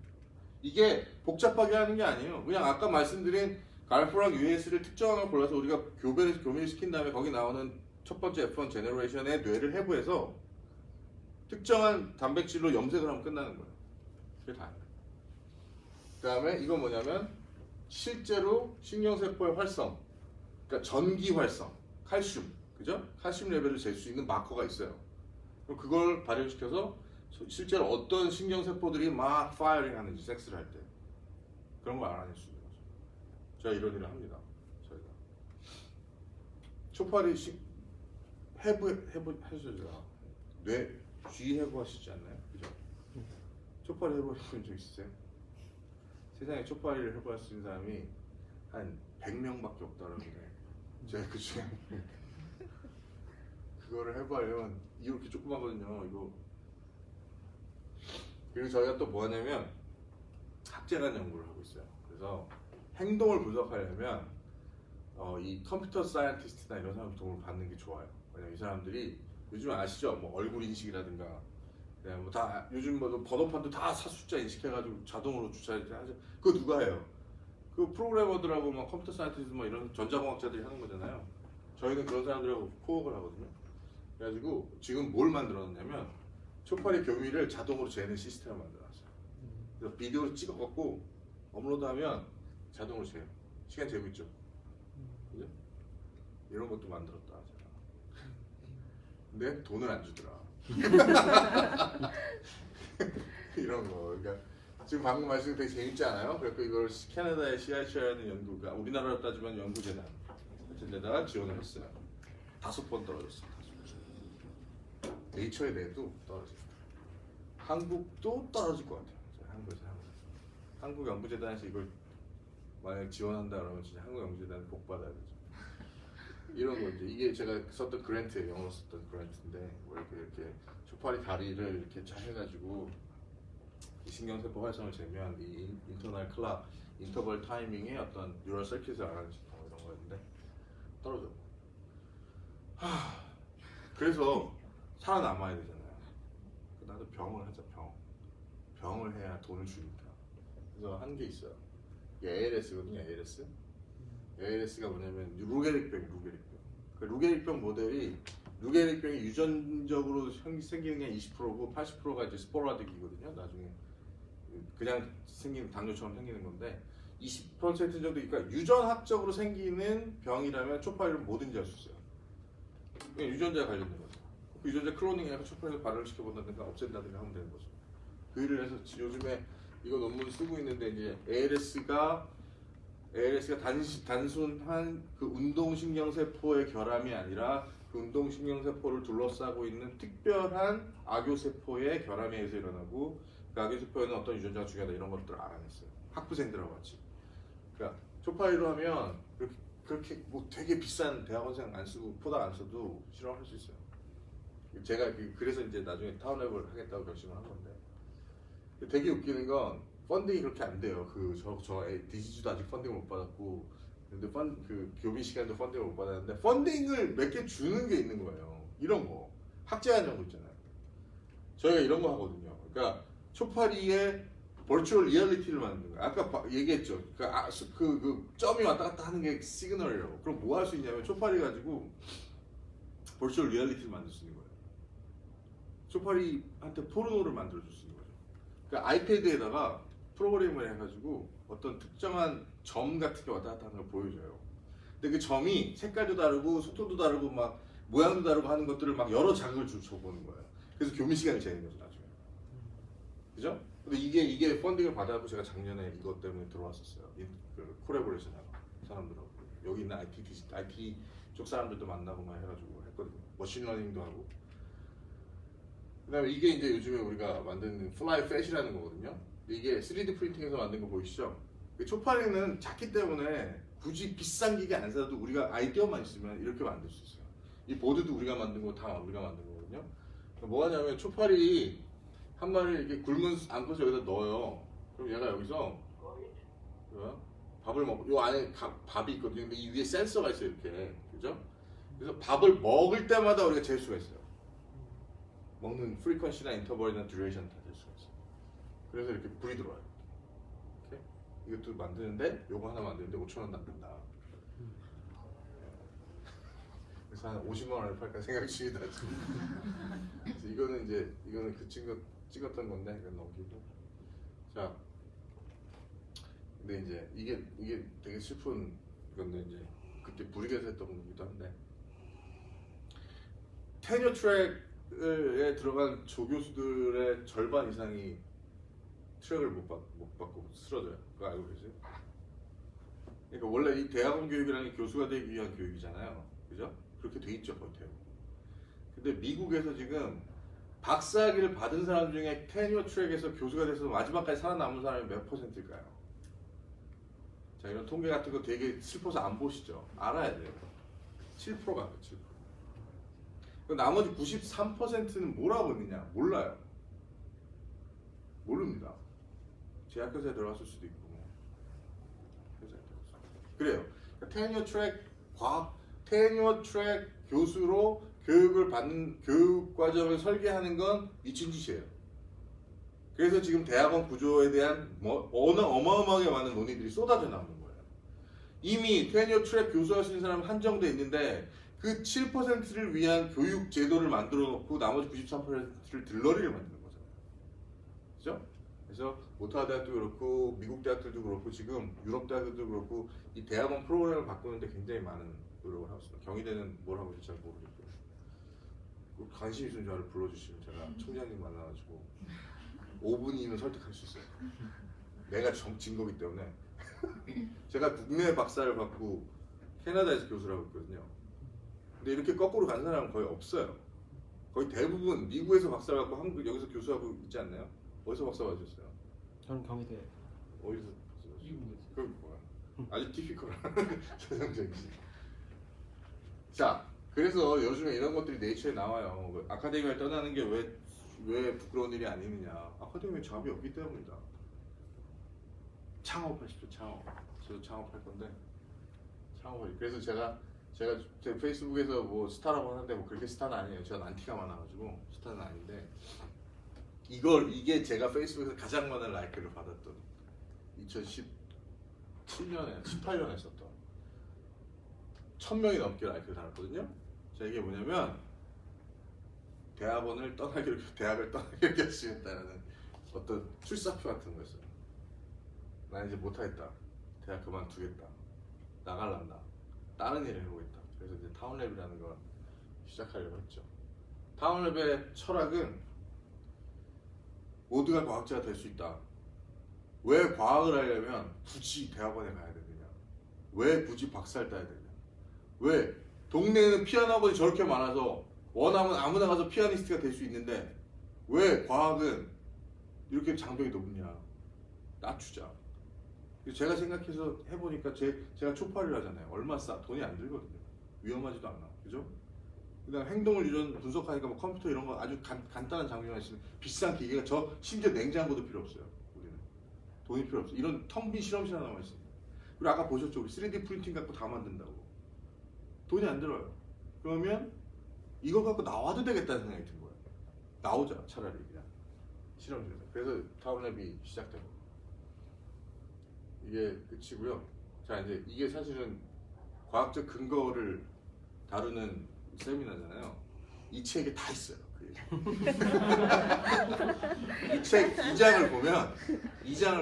이게 복잡하게 하는 게 아니에요. 그냥 아까 말씀드린 갈포랑 UAS를 특정한 걸 골라서 우리가 교미를 시킨 다음에 거기 나오는 첫 번째 F1 제너레이션의 뇌를 해부해서 특정한 단백질로 염색을 하면 끝나는 거예요. 그게 다예요. 그 다음에 이건 뭐냐면 실제로 신경세포의 활성, 그러니까 전기 활성, 칼슘, 그죠? 칼슘 레벨을 잴 수 있는 마커가 있어요. 그럼 그걸 발현시켜서 실제로 어떤 신경세포들이 막 파이어링 하는지 섹스를 할 때 그런 걸 알아낼 수 있는 거죠. 제가 이런 일을 합니다. 저희가 초파리 해보셨죠? 뇌 해부하시지 않나요? 그죠? 초파리 해보신 적 있으세요? 세상에 초파리를 해부할 수 있는 사람이 한 100명밖에 없다는데 제가 그 중에 그거를 해부하려면 이렇게 조그마거든요. 이거. 그리고 저희가 또 뭐 하냐면 학제간 연구를 하고 있어요. 그래서 행동을 분석하려면 이 컴퓨터 사이언티스트나 이런 사람 도움을 받는 게 좋아요. 왜냐면 이 사람들이 요즘 아시죠? 뭐 얼굴 인식이라든가 그냥 뭐 다 요즘 뭐 번호판도 다 숫자 인식해가지고 자동으로 주차하죠. 그거 누가 해요? 그 프로그래머들하고 막 컴퓨터 사이언티스트 뭐 이런 전자공학자들이 하는 거잖아요. 저희는 그런 사람들하고 코업을 하거든요. 그래가지고 지금 뭘 만들어놨냐면 초파리 교미를 자동으로 재는 시스템을 만들어놨어요. 그래서 비디오를 찍어갖고 업로드하면 자동으로 재요. 시간 재고 있죠. 그죠? 이런 것도 만들었다 제가. 근데 돈을 안 주더라. 이런 거. 그러니까 지금 방금 말씀 되게 재밌지 않아요? 그래서 이걸 캐나다의 CICR이라는 연구가 우리나라로 따지면 연구재단 같은 데다가 지원을 했어요. 5번 떨어졌어요. 네이처에 내도 떨어집니다. 한국도 떨어질 것 같아요. 한국 연구재단에서 이걸 만약 지원한다 그러면 진짜 한국 연구재단 복 받아야 되죠. 이런 거 이게 제가 썼던 그랜트예요. 영어로 썼던 그랜트인데 뭐 이렇게 초파리 다리를 이렇게 잘 해가지고 신경세포 활성을 재면 이 인터널 클락 인터벌 타이밍의 어떤 뉴럴 서킷을 알아내는 이런 거였는데 떨어져. 그래서 살아남아야 되잖아요. 나도 병을 하자. 병을 해야 돈을 주니까. 그래서 한 게 있어요. 이게 ALS거든요. ALS가 뭐냐면 루게릭병. 그 루게릭병 모델이 루게릭병이 유전적으로 생기는 게 20%고 80%가 이제 스포라딕이거든요. 나중에 그냥 생기는 당뇨처럼 생기는 건데 20% 정도 그러니까 유전학적으로 생기는 병이라면 초파리는 뭐든지 할 수 있어요. 그냥 유전자에 관련된 거죠. 그 유전자 클로닝해서 초파리를 발효를 시켜본다든가 없앤다든가 하면 되는 거죠. 그 일을 해서 요즘에 이거 논문을 쓰고 있는데 이제 ALS가 단순한 그 운동신경세포의 결함이 아니라 그 운동신경세포를 둘러싸고 있는 특별한 악교세포의 결함에 의해서 일어나고 그 악교세포에는 어떤 유전자가 중요하다 이런 것들을 알아냈어요. 학부생들하고 같이. 그러니까 초파리로 하면 그렇게 뭐 되게 비싼 대학원생 안 쓰고 포닥 안 써도 실험할 수 있어요. 제가 그래서 이제 나중에 타운랩을 하겠다고 결심을 한 건데 되게 웃기는 건 펀딩이 그렇게 안 돼요. 저 디지즈도 아직 펀딩을 못 받았고, 근데 그 교비 시간도 펀딩을 못 받았는데 펀딩을 몇 개 주는 게 있는 거예요. 이런 거 학제한 정도 있잖아요. 저희가 이런 거 하거든요. 그러니까 초파리의 버추얼 리얼리티를 만드는 거예요. 아까 얘기했죠. 그 점이 왔다 갔다 하는 게 시그널이라고. 그럼 뭐 할 수 있냐면 초파리 가지고 버추얼 리얼리티를 만들 수 있는 거예요. 초파리한테 포르노를 만들어 줄 수 있는 거죠. 그러니까 아이패드에다가 프로그램을 해가지고 어떤 특정한 점 같은 게 왔다 갔다 하는 걸 보여줘요. 근데 그 점이 색깔도 다르고 속도도 다르고 막 모양도 다르고 하는 것들을 막 여러 자극을 줘보는 거예요. 그래서 교미 시간을 재는 거죠 나중에. 그죠? 근데 이게 펀딩을 받아갖고 제가 작년에 이것 때문에 들어왔었어요. 그 콜라보레이션 하고 사람들하고 여기 있는 IT 쪽 사람들도 만나고 막 해가지고 했거든요. 머신러닝도 하고. 그다음에 이게 이제 요즘에 우리가 만드는 플라이 팻이라는 거거든요. 이게 3D 프린팅에서 만든 거 보이시죠? 초파리는 작기 때문에 굳이 비싼 기계 안 사도 우리가 아이디어만 있으면 이렇게 만들 수 있어요. 이 보드도 우리가 만든 거 다 우리가 만든 거거든요. 뭐 하냐면 초파리 한 마리 이렇게 굶은 안고서 여기다 넣어요. 그럼 얘가 여기서 밥을 먹고 요 안에 밥이 있거든요. 근데 이 위에 센서가 있어요. 이렇게 그죠? 그래서 밥을 먹을 때마다 우리가 잴 수가 있어요. 먹는 프리퀀시나 인터벌이나 듀레이션 다 잴 수가 있어요. 그래서 이렇게 불이 들어와요. 이렇게. 이것도 만드는데 요거 하나 만드는데 5,000원 남는다. 그래서 한 50만 원을 팔까 생각 중이다. 그래서 이거는 그 친구 찍었던 건데 이건 넘기고. 자, 근데 이제 이게 되게 슬픈 건데 이제 그때 불이겨서 했던 거기도 한데 테뉴어 트랙에 들어간 조교수들의 절반 이상이 트랙을 못 받고 쓰러져요. 그거 알고 계세요? 그러니까 원래 이 대학원 교육이라는 게 교수가 되기 위한 교육이잖아요. 그죠? 그렇게 돼 있죠, 거의 대부분. 근데 미국에서 지금 박사학위를 받은 사람 중에 테뉴어 트랙에서 교수가 돼서 마지막까지 살아남은 사람이 몇 %일까요? 자, 이런 통계 같은 거 되게 슬퍼서 안 보시죠? 알아야 돼요. 7%가 안 돼요, 7%. 나머지 93%는 뭐라고 했느냐? 몰라요. 모릅니다. 제약회사에 들어갔을 수도 있고, 회사에 들어갔을 그래요. 테뉴어 트랙 교수로 교육을 받는 교육 과정을 설계하는 건 미친 짓이에요. 그래서 지금 대학원 구조에 대한 어마어마하게 많은 논의들이 쏟아져 나오는 거예요. 이미 테뉴어 트랙 교수할 수 있는 사람은 한정돼 있는데 그 7%를 위한 교육 제도를 만들어 놓고 나머지 93%를 들러리를 만드는 거잖아요. 그죠? 그래서 오타와 대학도 그렇고 미국 대학들도 그렇고 지금 유럽 대학들도 그렇고 이 대학원 프로그램을 바꾸는데 굉장히 많은 노력을 하고 있습니다. 경희대는 뭘 하고 있는지 잘 모르겠고요. 관심 있는 자를 불러주시면 제가 총장님 만나가지고 5분이면 설득할 수 있어요. 내가 진 거기 때문에. 제가 국내 박사를 받고 캐나다에서 교수를 하고 있거든요. 근데 이렇게 거꾸로 간 사람은 거의 없어요. 거의 대부분 미국에서 박사를 받고 한국 여기서 교수하고 있지 않나요? 어디서 박사 받으셨어요? 저는 경희대. 어디서? 미국에서. 그럼 뭐야? 아주 티피컬한 세상적이지. 자, 그래서 요즘에 이런 것들이 네이처에 나와요. 아카데미를 떠나는 게 왜 부끄러운 일이 아니느냐. 아카데미에 잡이 없기 때문이다. 창업하십시오, 창업. 저도 창업할 건데 창업을. 그래서 제가 제 페이스북에서 뭐 스타라고 하는데 뭐 그렇게 스타는 아니에요. 제가 안티가 많아가지고 스타는 아닌데 이게 제가 페이스북에서 가장 많은 라이크를 받았던 2017년에 18년에 썼던 1000명이 넘게 라이크를 달았거든요. 자, 이게 뭐냐면 대학을 떠나기로 결심했다는 어떤 출사표 같은 거였어요. 난 이제 못하겠다. 대학 그만두겠다. 나갈란다. 다른 일을 해보겠다. 그래서 이제 타운랩이라는 걸 시작하려고 했죠. 타운랩의 철학은 모두가 과학자가 될 수 있다. 왜 과학을 하려면 굳이 대학원에 가야 되느냐? 왜 굳이 박사를 따야 되느냐? 왜 동네에는 피아노 학원이 저렇게 많아서 원하면 아무나 가서 피아니스트가 될 수 있는데 왜 과학은 이렇게 장벽이 높냐? 낮추자. 제가 생각해서 해보니까 제가 초파를 하잖아요. 얼마 돈이 안 들거든요. 위험하지도 않아. 그죠? 그다음 행동을 이런 분석하니까 뭐 컴퓨터 이런 거 아주 간단한 장비만 있으면 비싼 기계가 심지어 냉장고도 필요 없어요. 우리는 돈이 필요 없어. 이런 텅 빈 실험실 하나만 있습니다. 그리고 아까 보셨죠? 우리 3D 프린팅 갖고 다 만든다고. 돈이 안 들어요. 그러면 이거 갖고 나와도 되겠다는 생각이 든 거예요. 나오자 차라리 그냥 실험실에서. 그래서 타운랩이 시작되고 이게 끝이고요. 자, 이제 이게 사실은 과학적 근거를 다루는 세미나잖아요. 이 책에 다 있어요. 이 책 2장을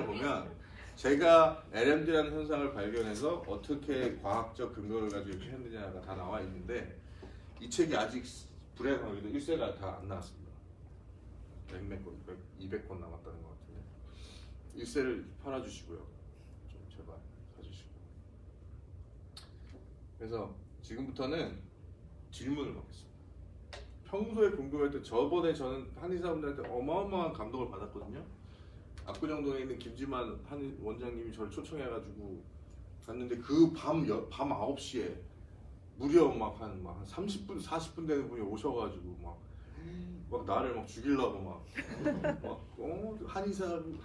보면 제가 LMD라는 현상을 발견해서 어떻게 과학적 근거를 가지고 이렇게 했느냐가 다 나와 있는데 이 책이 아직 불행하게도 1세가 다 안 나왔습니다. 200권 남았다는 것 같은데 1세를 팔아주시고요. 좀 제발 사주시고. 그래서 지금부터는 질문을 받겠습니다. 평소에 궁금했던 저번에 저는 한의사분들한테 어마어마한 감동을 받았거든요. 압구정동에 있는 김지만 한 원장님이 저를 초청해가지고 갔는데 그 밤 9시에 무려 막 한 30분 40분 되는 분이 오셔가지고 막 나를 막 죽이려고 막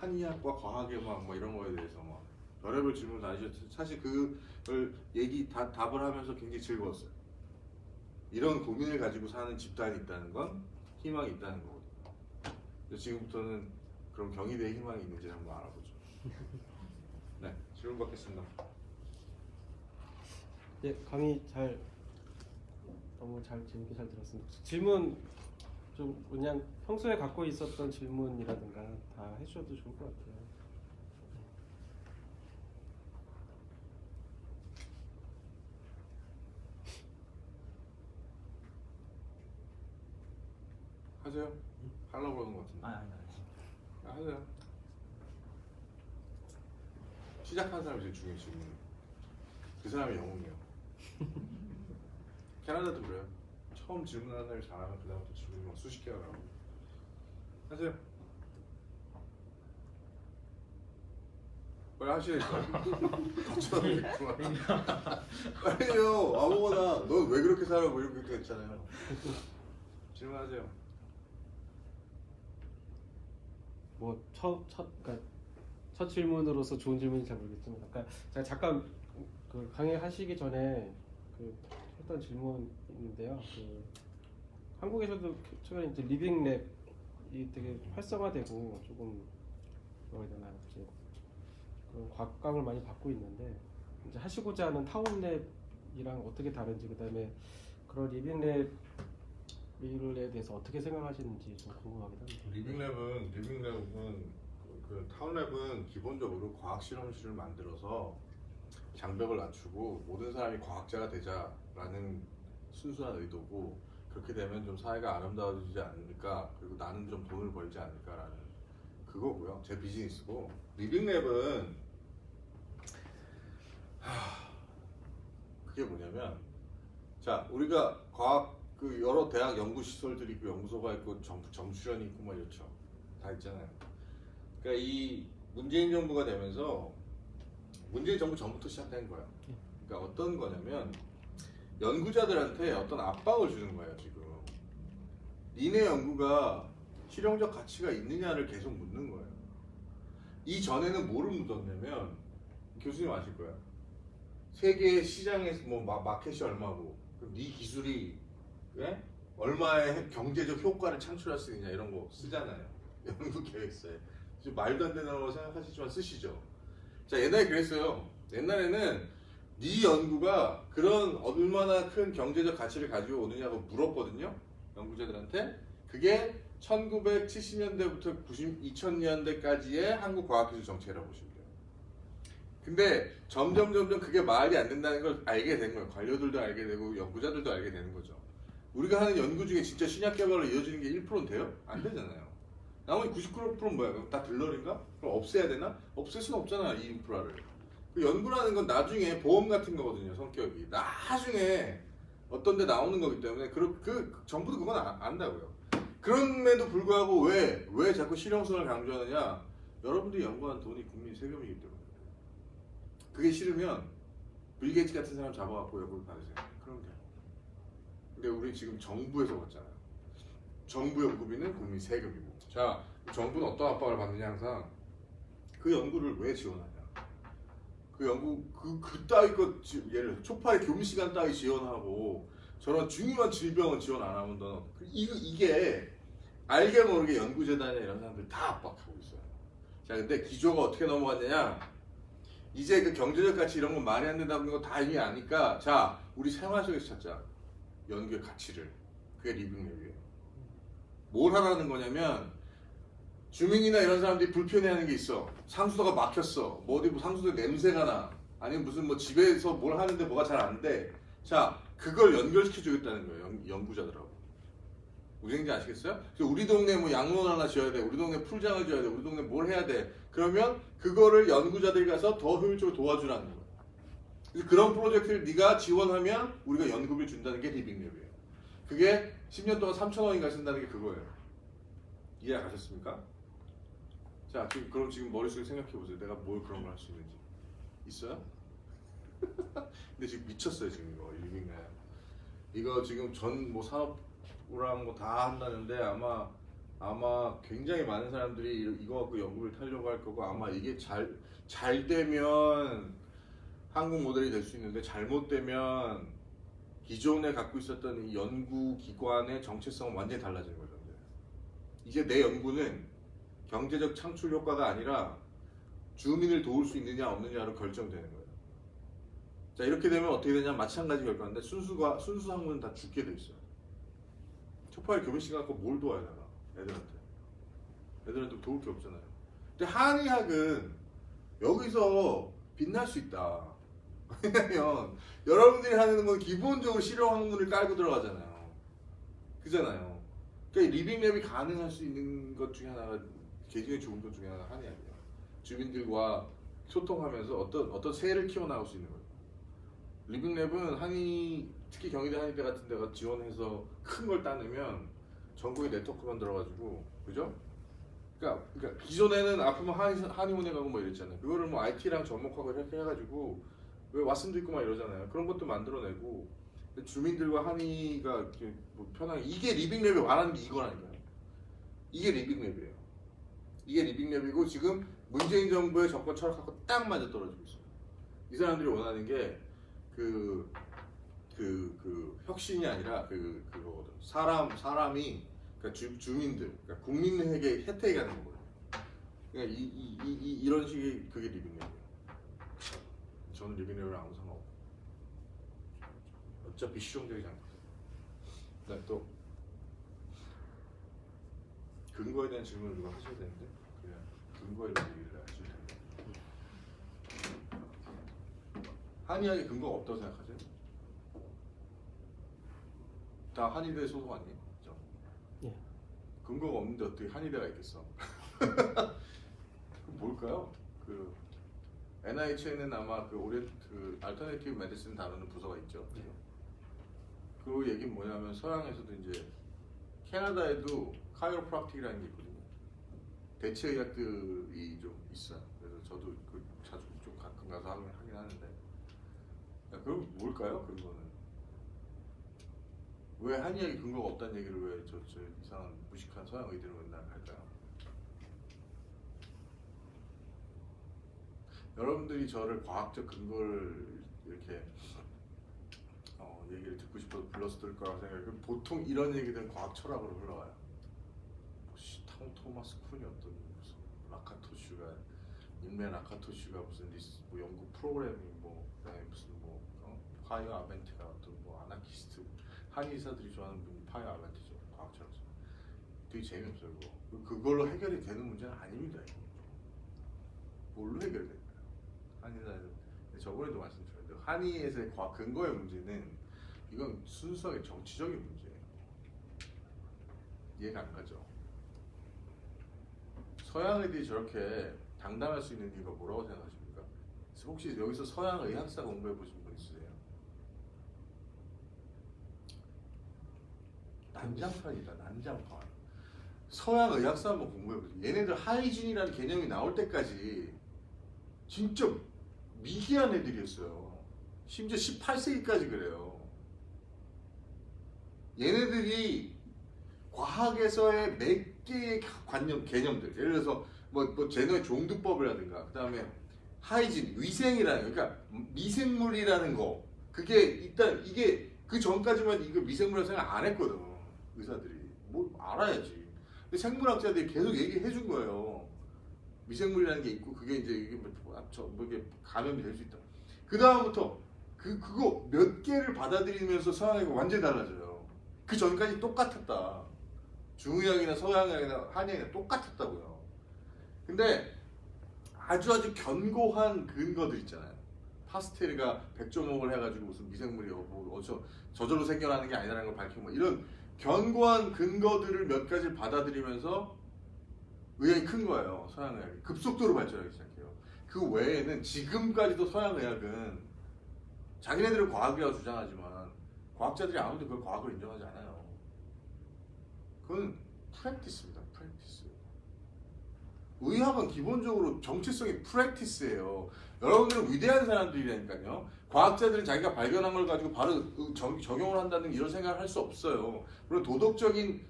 한의학과 과학에 막 이런 거에 대해서 막 별의별 질문을 다 하셨어요. 사실 그걸 답을 하면서 굉장히 즐거웠어요. 이런 고민을 가지고 사는 집단이 있다는 건 희망이 있다는 거거든요. 그래서 지금부터는 그럼 경희대에 희망이 있는지 한번 알아보죠. 네, 질문 받겠습니다. 네, 강의 너무 재밌게 잘 들었습니다. 질문 좀 그냥 평소에 갖고 있었던 질문이라든가 다 해주셔도 좋을 것 같아요. 하세요. 하려고 그러는 것 같은데. 아니. 하세요. 시작하는 사람이 제일 중요해 지금. 그 사람이 영웅이에요. 캐나다도 그래요. 처음 질문하는 사람이 잘하면 그 다음부터 질문이 막 수십 개가 나오고. 하세요. 빨리 하시라니까. 걱정하겠구나. 빨리요. 아무거나. 너 왜 그렇게 살아? 뭐 이렇게 했잖아요. 질문하세요. 그러니까 첫 질문으로서 좋은 질문인지 잘 모르겠지만, 아까 제가 잠깐 그 강의 하시기 전에 했던 질문인데요. 한국에서도 최근에 이제 리빙랩이 되게 활성화되고 조금 뭐라 해야 되나 이제 그런 곽감을 많이 받고 있는데, 이제 하시고자 하는 타운랩이랑 어떻게 다른지, 그다음에 그런 리빙랩 일에 대해서 어떻게 생각하시는지 좀 궁금하긴 합니다. 리빙랩은 그 타운랩은 기본적으로 과학 실험실을 만들어서 장벽을 낮추고 모든 사람이 과학자가 되자라는 순수한 의도고, 그렇게 되면 좀 사회가 아름다워지지 않을까, 그리고 나는 좀 돈을 벌지 않을까라는 그거고요. 제 비즈니스고. 리빙랩은 그게 뭐냐면, 자, 우리가 과학 여러 대학 연구 시설들이 있고 연구소가 있고 정출연이 있고 막 이렇죠. 다 있잖아요. 그러니까 이 문재인 정부가 되면서 문재인 정부 전부터 시작된 거예요. 그러니까 어떤 거냐면 연구자들한테 어떤 압박을 주는 거예요. 지금 니네 연구가 실용적 가치가 있느냐를 계속 묻는 거예요. 이 전에는 뭐를 묻었냐면, 교수님 아실 거예요. 세계 시장에서 뭐 마켓이 얼마고, 그럼 네 기술이 얼마의 경제적 효과를 창출할 수 있냐 이런 거 쓰잖아요. 연구 계획서에. 말도 안 되는 거 생각하시지만 쓰시죠. 자, 옛날에 그랬어요. 옛날에는 네 연구가 그런 얼마나 큰 경제적 가치를 가지고 오느냐고 물었거든요. 연구자들한테. 그게 1970년대부터 2000년대까지의 한국 과학기술 정책이라고 보시면 돼요. 근데 점점 그게 말이 안 된다는 걸 알게 된 거예요. 관료들도 알게 되고 연구자들도 알게 되는 거죠. 우리가 하는 연구 중에 진짜 신약 개발로 이어지는 게 1%는 돼요? 안 되잖아요. 나머지 99%는 뭐야? 그럼 다 들러리인가? 그럼 없애야 되나? 없앨 수는 없잖아, 이 인프라를. 그 연구라는 건 나중에 보험 같은 거거든요, 성격이. 나중에 어떤 데 나오는 거기 때문에 정부도 그건 안다고요. 그럼에도 불구하고 왜 자꾸 실용성을 강조하느냐? 여러분들이 연구한 돈이 국민 세금이기 때문에. 그게 싫으면 빌 게이츠 같은 사람 잡아갖고 연구를 받으세요. 그럼 돼요. 근데 우리 지금 정부에서 받잖아요. 정부 연구비는 국민 세금이고. 자, 정부는 어떤 압박을 받느냐 항상 그 연구를 왜 지원하냐. 그 연구 따위 거 예를 들어 초파리 교미 시간 따위 지원하고 저런 중요한 질병은 지원 안 하면 너 이게 알게 모르게 연구재단이나 이런 사람들 다 압박하고 있어요. 자, 근데 기조가 어떻게 넘어갔느냐. 이제 그 경제적 가치 이런 건 말이 안 된다는 거 다 이미 아니까, 자, 우리 생활 속에서 찾자. 연구의 가치를. 그게 리빙랩이에요. 뭘 하라는 거냐면, 주민이나 이런 사람들이 불편해하는 게 있어. 상수도가 막혔어. 뭐 어디 상수도에 냄새가 나. 아니면 무슨 뭐 집에서 뭘 하는데 뭐가 잘 안 돼. 자, 그걸 연결시켜 주겠다는 거예요. 연구자들하고. 무슨 얘기인지 아시겠어요? 그래서 우리 동네 뭐 양로원 하나 지어야 돼. 우리 동네 풀장을 지어야 돼. 우리 동네 뭘 해야 돼. 그러면 그거를 연구자들이 가서 더 효율적으로 도와주라는 거예요. 그래서 그런 프로젝트를 네가 지원하면 우리가 연구비를 준다는 게 리빙랩이에요. 그게 10년 동안 3,000원인가 쓴다는 게 그거예요. 이해 가셨습니까? 자, 그럼 지금 머릿속에 생각해 보세요. 내가 뭘 그런 걸 할 수 있는지 있어요? 근데 지금 미쳤어요 지금 이거 리빙랩. 이거 지금 전 뭐 산업부랑 뭐 다 한다는데 아마 굉장히 많은 사람들이 이거 갖고 연구를 타려고 할 거고 아마 이게 잘 되면 한국 모델이 될 수 있는데 잘못되면 기존에 갖고 있었던 이 연구 기관의 정체성은 완전히 달라지는 거죠. 이제 내 연구는 경제적 창출 효과가 아니라 주민을 도울 수 있느냐 없느냐로 결정되는 거예요. 자, 이렇게 되면 어떻게 되냐 마찬가지 결과인데 순수 학문은 다 죽게 돼 있어요. 초파일 교민 씨가 갖고 뭘 도와야 되나 애들한테 도울 게 없잖아요. 근데 한의학은 여기서 빛날 수 있다. 왜냐면 여러분들이 하는 건 기본적으로 실용 학문을 깔고 들어가잖아요. 그잖아요. 그러니까 리빙랩이 가능할 수 있는 것 중에 하나가 굉장히 좋은 것 중에 하나가 한의학이에요. 주민들과 소통하면서 어떤 새를 키워나갈 수 있는 거예요. 리빙랩은 특히 경희대 한의대 같은 데가 지원해서 큰 걸 따내면 전국에 네트워크 만들어가지고, 그죠? 그러니까 기존에는 아프면 한의원에 가고 뭐 이랬잖아요. 그거를 뭐 IT랑 접목하고 이렇게 해가지고 왜 왓슨도 있고 막 이러잖아요. 그런 것도 만들어내고 주민들과 한의가 이렇게 뭐 편하게 이게 리빙랩이 말하는 게 이거라니까요. 이게 리빙랩이에요. 이게 리빙랩이고 지금 문재인 정부의 정권 철학하고 딱 맞아 떨어지고 있어요. 이 사람들이 원하는 게 그 혁신이 아니라 그거거든. 사람이 그러니까 주민들, 그러니까 국민에게 혜택이 가는 거거든요. 그러니까 이런 식의 그게 리빙랩이에요. 저는 리빙랩이랑 아무 상관없고 어차피 실용적이지 않거든요. 네, 또 근거에 대한 질문을 누가 하셔야 되는데 그냥 근거에 대한 얘기를 하실 텐데 한의학의 근거가 없다고 생각하세요? 다 한의대 소속 아니에요? 그죠? 예. 근거가 없는데 어떻게 한의대가 있겠어? 그럼 뭘까요? NIH에는 아마 알터네티브 메디슨 다루는 부서가 있죠. 네. 그 얘기는 뭐냐면 서양에서도 이제 캐나다에도 카이로프락틱이라는 게 있거든요. 대체 의학들이 좀 있어요. 그래서 저도 자주 좀 가끔 가서 하긴 하는데. 그럼 뭘까요? 근거는 왜 한의학이 근거가 없다는 얘기를 왜 저 이상한 무식한 서양 의대로 맨날 할까요? 여러분들이 저를 과학적 근거를 이렇게 얘기를 듣고 싶어서 불렀을 거라고 생각해요. 보통 이런 얘기들은 과학 철학으로 흘러가요. 토마스 쿤이 어떤 무슨 라카토슈가 인맨 라카토슈가 무슨 뭐 연구 프로그래밍 뭐 그다음에 무슨 뭐 파이어 아벤트가 어떤 뭐 아나키스트 한의사들이 좋아하는 분이 파이어 아벤트죠. 과학 철학. 되게 재미없어요. 그걸로 해결이 되는 문제는 아닙니다. 이거. 뭘로 해결될까요? 한의사는 저번에도 말씀드렸는데 한의에서의 과학 근거의 문제는 이건 순수하게 정치적인 문제예요. 이해가 안 가죠? 서양 애들이 저렇게 당당할 수 있는 이유가 뭐라고 생각하십니까? 혹시 여기서 서양 의학사 공부해 보신 분 있으세요? 난장판이다, 난장판. 서양 의학사 한번 공부해 보세요. 얘네들 하이진이라는 개념이 나올 때까지 진짜 미개한 애들이었어요. 심지어 18세기까지 그래요. 얘네들이 과학에서의 몇 개의 개념들, 예를 들어서 뭐 제너의 종두법이라든가, 그 다음에 하이진, 위생이라는, 그러니까 미생물이라는 거, 그게 일단 이게 그 전까지만 이거 미생물이라고 생각 안 했거든. 의사들이 뭐 알아야지. 근데 생물학자들이 계속 얘기해 준 거예요. 미생물이라는 게 있고 그게 이제 이게 뭐 이게 감염이 될 수 있다. 그 다음부터 그거 몇 개를 받아들이면서 서양의가 완전히 달라져요. 그 전까지 똑같았다. 중의학이나 서양의학이나 한의학이나 똑같았다고요. 근데 아주 견고한 근거들 있잖아요. 파스텔가 백조목을 해가지고 무슨 미생물이 뭐 저절로 생겨나는 게 아니라는 걸 밝히고 뭐 이런 견고한 근거들을 몇 가지를 받아들이면서 의학이 큰 거예요. 서양의학이 급속도로 발전하기 시작해요. 그 외에는 지금까지도 서양의학은 자기네들은 과학이라고 주장하지만 과학자들이 아무도 그걸 과학을 인정하지 않아요. 그건 프랙티스입니다. 프랙티스. 의학은 기본적으로 정체성이 프랙티스예요. 여러분들은 위대한 사람들이라니까요. 과학자들은 자기가 발견한 걸 가지고 바로 적용을 한다는 이런 생각을 할 수 없어요. 물론 도덕적인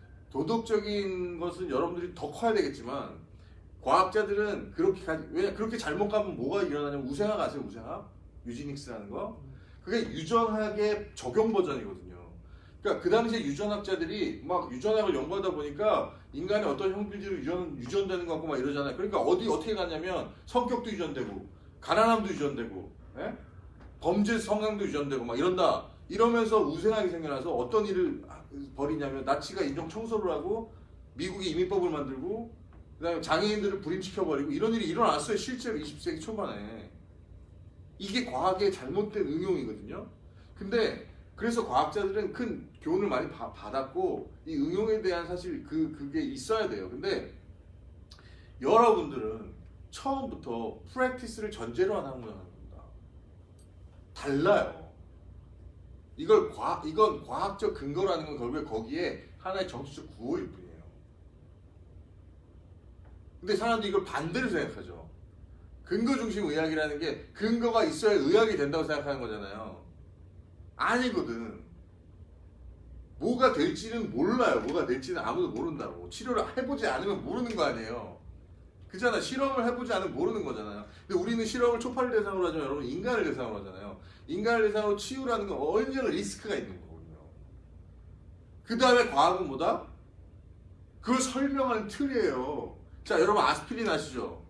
것은 여러분들이 더 커야 되겠지만 과학자들은 왜냐 그렇게 잘못 가면 뭐가 일어나냐면 우생학 아세요? 우생학? 유지닉스라는 거? 그게 유전학의 적용 버전이거든요. 그러니까 그 당시에 유전학자들이 막 유전학을 연구하다 보니까 인간의 어떤 형질들이 유전되는 것 같고 막 이러잖아요. 그러니까 어떻게 갔냐면 성격도 유전되고 가난함도 유전되고 예? 범죄 성향도 유전되고 막 이런다. 이러면서 우생학이 생겨나서 어떤 일을 벌이냐면 나치가 인종 청소를 하고 미국이 이민법을 만들고 그다음에 장애인들을 불임시켜버리고 이런 일이 일어났어요. 실제로 20세기 초반에. 이게 과학의 잘못된 응용이거든요. 근데 그래서 과학자들은 큰 교훈을 많이 받았고 이 응용에 대한 사실 그게 있어야 돼요. 근데 여러분들은 처음부터 프랙티스를 전제로 하는 학문을 하는 겁니다. 달라요. 이건 과학적 근거라는 건 결국에 거기에 하나의 정치적 구호일 뿐이에요. 근데 사람들이 이걸 반대로 생각하죠. 근거 중심 의학이라는 게 근거가 있어야 의학이 된다고 생각하는 거잖아요. 아니거든. 뭐가 될지는 몰라요. 뭐가 될지는 아무도 모른다고. 치료를 해보지 않으면 모르는 거 아니에요. 그잖아. 실험을 해보지 않으면 모르는 거잖아요. 근데 우리는 실험을 초파를 대상으로 하지만 여러분 인간을 대상으로 하잖아요. 인간을 대상으로 치유라는 건 언제나 리스크가 있는 거거든요. 그 다음에 과학은 뭐다? 그걸 설명하는 틀이에요. 자, 여러분 아스피린 아시죠?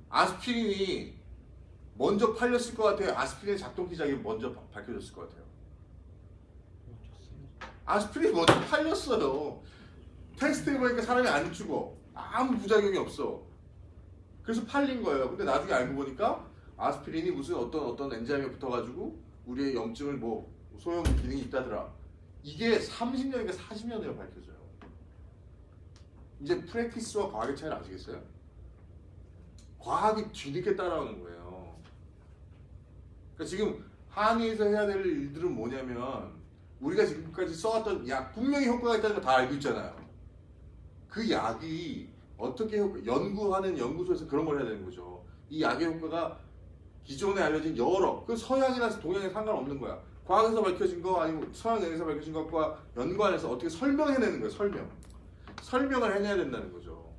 아스피린이 먼저 팔렸을 것 같아요. 아스피린의 작동 기작이 먼저 밝혀졌을 것 같아요. 아스피린이 먼저 팔렸어요. 테스트 해보니까 사람이 안 죽어. 아무 부작용이 없어. 그래서 팔린 거예요. 근데 나중에 알고 보니까 아스피린이 무슨 어떤 엔자임에 붙어가지고 우리의 염증을 뭐 소용 기능이 있다더라. 이게 30년인가 40년이라 밝혀져요. 이제 프랙티스와 과학의 차이를 아시겠어요? 과학이 뒤늦게 따라오는 거예요. 그러니까 지금 한의에서 해야 될 일들은 뭐냐면 우리가 지금까지 써왔던 약 분명히 효과가 있다는 거 다 알고 있잖아요. 그 약이 어떻게 연구하는 연구소에서 그런 걸 해야 되는 거죠. 이 약의 효과가 기존에 알려진 여러 그 서양이나 동양에 상관없는 거야. 과학에서 밝혀진 거 아니면 서양에서 밝혀진 것과 연관해서 어떻게 설명해내는 거예요. 설명을 해내야 된다는 거죠.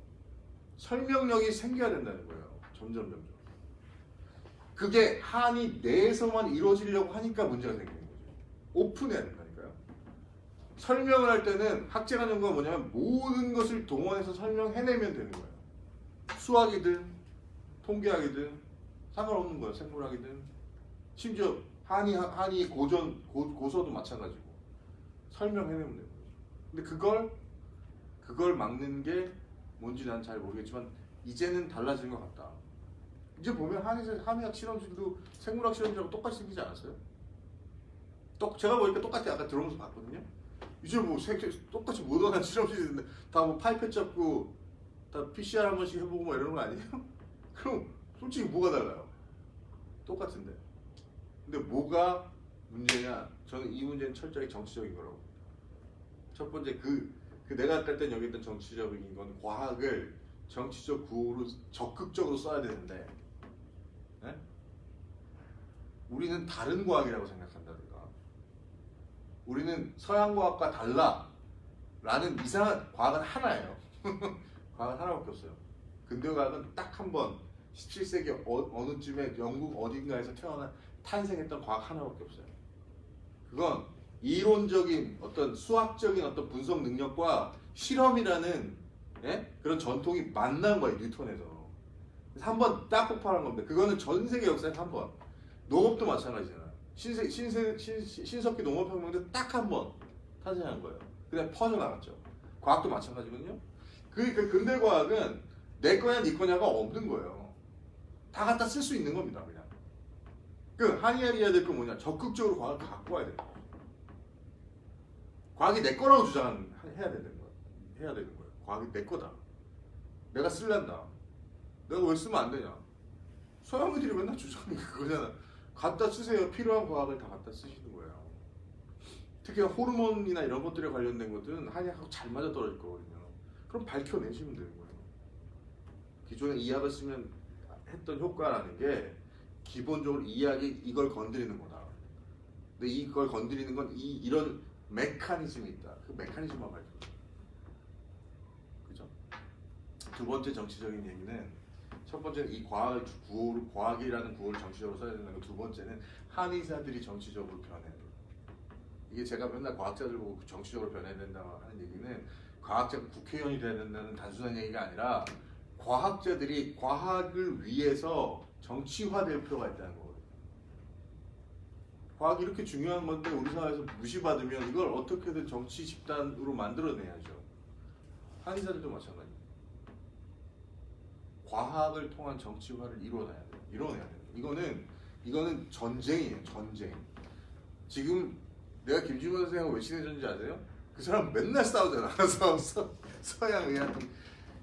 설명력이 생겨야 된다는 거예요. 점점. 그게 한의 내에서만 이루어지려고 하니까 문제가 생기는 거죠. 오픈해야 된다니까요. 설명을 할 때는 학제간 연구가 뭐냐면 모든 것을 동원해서 설명해내면 되는 거예요. 수학이든 통계학이든 상관없는 거예요. 생물학이든 심지어 한의 고서도 마찬가지고 설명해내면 되는 거죠. 근데 그걸 막는 게 뭔지 난 잘 모르겠지만 이제는 달라진 것 같다. 이제 보면 한의학 실험실도 생물학 실험실하고 똑같이 생기지 않았어요? 제가 보니까 똑같이 아까 들어오면서 봤거든요. 이제 뭐 똑같이 모던한 실험실인데 다 뭐 파이펫 잡고 다 PCR 한 번씩 해보고 뭐 이러는 거 아니에요? 그럼 솔직히 뭐가 달라요? 똑같은데. 근데 뭐가 문제냐? 저는 이 문제는 철저히 정치적인 거라고. 첫 번째 내가 아까 때 여기 있던 정치적인 건 과학을 정치적 구호로 적극적으로 써야 되는데 네? 우리는 다른 과학이라고 생각한다든가 우리는 서양 과학과 달라 라는 이상한 과학은 하나예요. 과학은 하나밖에 없어요. 근대과학은 딱 한 번 17세기 어느 쯤에 영국 어딘가에서 탄생했던 과학 하나밖에 없어요. 그건 이론적인 어떤 수학적인 어떤 분석 능력과 실험이라는 그런 전통이 만난 거예요. 뉴턴에서. 그래서 한 번 딱 폭발한 겁니다. 그거는 전 세계 역사에서 한 번. 농업도 마찬가지잖아요. 신석기 농업혁명 때 딱 한 번 탄생한 거예요. 그냥 퍼져나갔죠. 과학도 마찬가지거든요. 그 근대과학은 내 거냐 네 거냐가 없는 거예요. 다 갖다 쓸 수 있는 겁니다. 그냥. 한의학이 해야 될 건 뭐냐? 적극적으로 과학을 갖고 와야 돼요. 과학이 내 거라고 주장해야 되는 거예요. 과학이 내 거다. 내가 쓸란다. 내가 왜 쓰면 안 되냐? 서양인들이 맨날 주장하는 게 그거잖아. 갖다 쓰세요. 필요한 과학을 다 갖다 쓰시는 거예요. 특히 호르몬이나 이런 것들에 관련된 것들은 한의학하고 잘 맞아떨어질 거거든요. 그럼 밝혀내시면 되는 거예요. 기존에 이약을 쓰면 했던 효과라는 게 기본적으로 이약이 이걸 건드리는 거다. 근데 이걸 건드리는 건 이런 메커니즘이 있다. 그 메커니즘만 밝혀. 그죠? 두 번째 정치적인 얘기는 첫 번째는 이 과학이라는 구호를 정치적으로 써야 된다는 거. 두 번째는 한의사들이 정치적으로 변해야 돼요. 이게 제가 맨날 과학자들 보고 정치적으로 변해야 된다고 하는 얘기는 과학자가 국회의원이 돼야 된다는 단순한 얘기가 아니라 과학자들이 과학을 위해서 정치화될 필요가 있다는 거거든요. 과학이 이렇게 중요한 건데 우리 사회에서 무시받으면 이걸 어떻게든 정치 집단으로 만들어내야죠. 한의사들도 마찬가지입니다. 과학을 통한 정치화를 이뤄내야 돼요. 이뤄내야 돼요. 이거는 전쟁이에요. 전쟁. 지금 내가 김준호 선생하고 왜 친해졌는지 아세요? 그 사람 맨날 싸우잖아. 서양 의학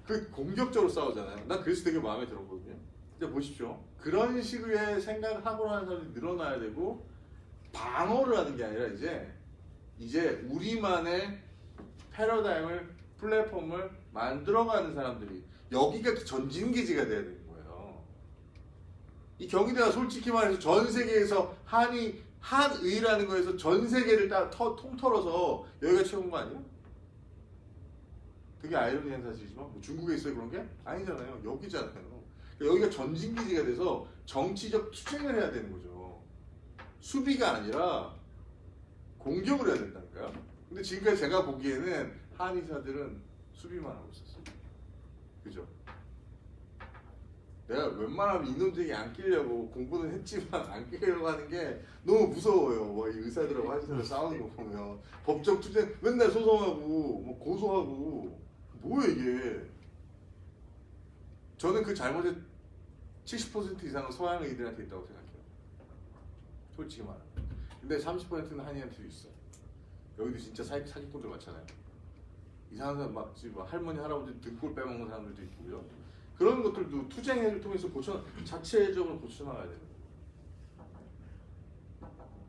그 공격적으로 싸우잖아요. 난 그래서 되게 마음에 들었거든요. 근데 보십시오. 그런 식의 생각을 하고 하는 사람들이 늘어나야 되고 방어를 하는 게 아니라 이제 우리만의 패러다임을 플랫폼을 만들어가는 사람들이 여기가 전진기지가 돼야 되는 거예요. 이 경희대가 솔직히 말해서 전 세계에서 한의라는 거에서 전 세계를 다 통틀어서 여기가 최고인 거 아니에요? 되게 아이러니한 사실이지만 뭐 중국에 있어요 그런 게? 아니잖아요. 여기잖아요. 그러니까 여기가 전진기지가 돼서 정치적 투쟁을 해야 되는 거죠. 수비가 아니라 공격을 해야 된다니까요. 근데 지금까지 제가 보기에는 한의사들은 수비만 하고 있었어요. 그죠? 내가 웬만하면 이놈들이 안 끼려고 공부는 했지만 안 끼려고 하는 게 너무 무서워요. 뭐 이 의사들하고 한의사들 싸우는 거 보면 법적 투쟁 맨날 소송하고 뭐 고소하고 뭐야 이게. 저는 그 잘못의 70% 이상은 서양 의들한테 있다고 생각해요. 솔직히 말하면. 근데 30%는 한의한테도 있어. 여기도 진짜 사기꾼들 많잖아요. 이상한 사람 막 할머니 할아버지 등골 빼먹는 사람들도 있고요. 그런 것들도 투쟁을 통해서 자체적으로 고쳐나가야 돼요.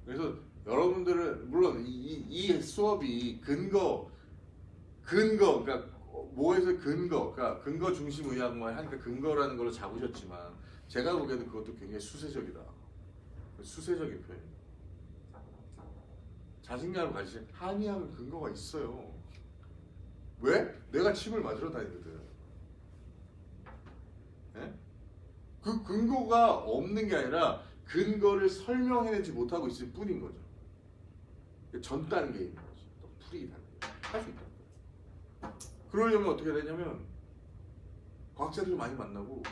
그래서 여러분들은 물론 이 수업이 근거 그러니까 뭐에서 그러니까 근거 중심 의학만 하니까 근거라는 걸로 잡으셨지만 제가 보기에는 그것도 굉장히 수세적이다. 수세적인 표현입니다. 자신감을 가지신 한의학은 근거가 있어요. 왜? 내가 침을 맞으러 다니거든. 네? 그 근거가 없는 게 아니라 근거를 설명해내지 못하고 있을 뿐인 거죠. 전 단계에 있는 거죠. 또 풀이 단계. 할 수 있다는 거예요. 그러려면 어떻게 해야 되냐면 과학자들 많이 만나고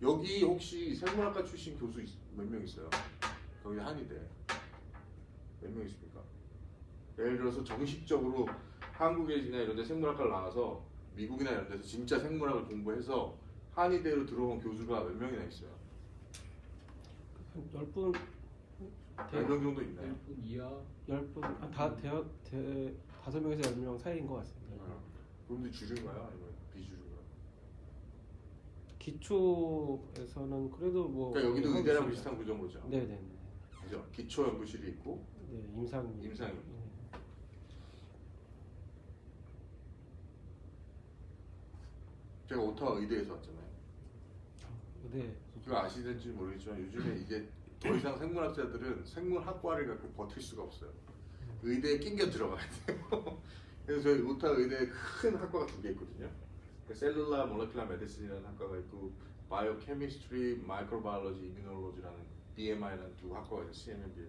여기 혹시 생물학과 출신 교수 몇 명 있어요? 거기 한의대 몇 명 있습니까? 예를 들어서 정식적으로 한국이나 이런 데 생물학과를 나와서 미국이나 이런 데서 진짜 생물학을 공부해서 한의대로 들어온 교수가 몇 명이나 있어요? 한 10분 10명 정도 있나요? 1분 이하 10분 다 5명에서 10명 사이인 것 같습니다. 그런데 주류인가요? 아니면 비주류인가요? 기초에서는 그래도 뭐 그러니까 여기도 의대랑 있습니다. 비슷한 구조인 거죠? 네네네. 그죠? 기초 연구실이 있고 네, 임상. 임상이. 제가 오타와 의대에서 왔잖아요. 네. 그거 아시는지 모르겠지만 요즘에 이게 더 이상 생물학자들은 생물학과를 갖고 버틸 수가 없어요. 의대에 낑겨 들어가야 돼요. 그래서 저희 오타 의대에 큰 학과가 2개 있거든요. 셀룰라 몰레큘러 메디슨이라는 학과가 있고 바이오 케미스트리, 마이크로바이올로지, 이뮤놀로지라는 BMI라는 두 학과가 있어요. CMMB.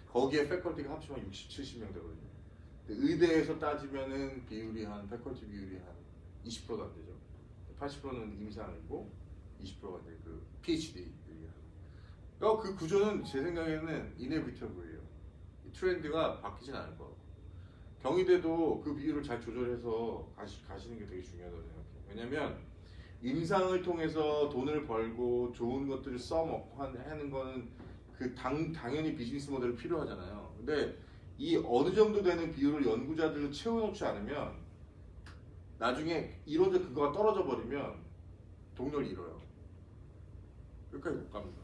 거기에 패컬티가 합치면 60, 70명 되거든요. 의대에서 따지면은 비율이 패컬티 비율이 한 20%도 안 되죠. 80%는 임상이고 20%가 이제 그 PhD. 그러니까 그 구조는 제 생각에는 이네비터블이에요. 트렌드가 바뀌진 않을 거고. 경희대도 그 비율을 잘 조절해서 가시는 게 되게 중요하다고 생각해요. 왜냐면 임상을 통해서 돈을 벌고 좋은 것들을 써먹고 하는 거는 당연히 비즈니스 모델이 필요하잖아요. 근데 이 어느 정도 되는 비율을 연구자들로 채워놓지 않으면 나중에 이론적 근거가 떨어져 버리면 동료를 잃어요. 여기까지 못 갑니다.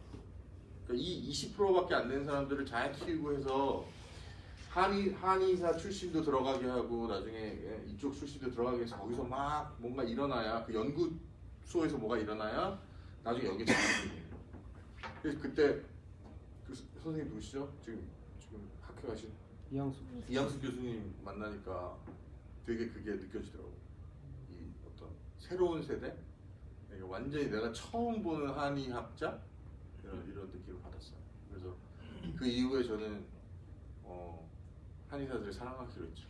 그러니까 이 20%밖에 안 되는 사람들을 잘 키우고 해서 한의사 출신도 들어가게 하고 나중에 이쪽 출신도 들어가게 해서 거기서 막 뭔가 일어나야 그 연구 접수에서 뭐가 일어나야 나중에 여기 잡히는. 그래서 그때 그 선생님 누구시죠? 지금 학교 가신 이양수 교수님 만나니까 되게 그게 느껴지더라고. 이 어떤 새로운 세대, 그러니까 완전히 내가 처음 보는 한의학자 이런 느낌을 받았어요. 그래서 그 이후에 저는 한의사들을 사랑하기로 했죠.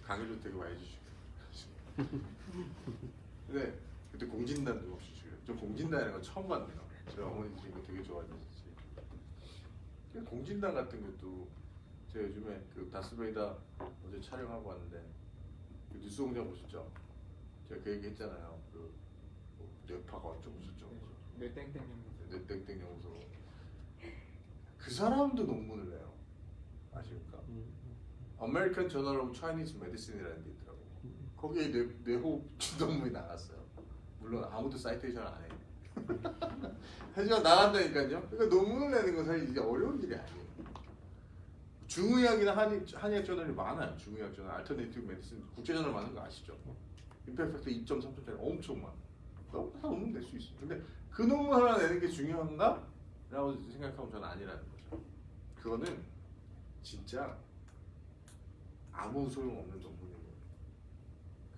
강의도 되게 많이 해주시고. 근데 그때 공진단도 없이 주요. 저 공진단이라는 거 처음 봤네요. 저희 어머니들이 이거 되게 좋아하셨지. 공진단 같은 것도 제가 요즘에 그 다스베이다 어제 촬영하고 왔는데 그 뉴스공장 보셨죠? 제가 그 얘기 했잖아요. 그 뇌파가 어쩌고 저쩌고 뇌땡땡 연구소. 그 사람도 논문을 내요. 아십니까? American Journal of Chinese Medicine이라는 게 있더라고요. 거기에 뇌호흡 논문이 나갔어요. 물론 아무도 사이테이션 안 해요. 하지만 나간다니까요. 그러니까 논문을 내는 건 사실 이제 어려운 일이 아니에요. 중의학이나 한의학 저널이 많아요. 중의학 저널, 알터네이티브 메디슨 국제 저널 많은 거 아시죠? 임팩트 팩터 2.3점짜리 엄청 많아. 너무 다 논문 낼 수 있어. 근데 그 논문 하나 내는 게 중요한가? 라고 생각하면 저는 아니라는 거죠. 그거는 진짜 아무 소용없는 논문이에요.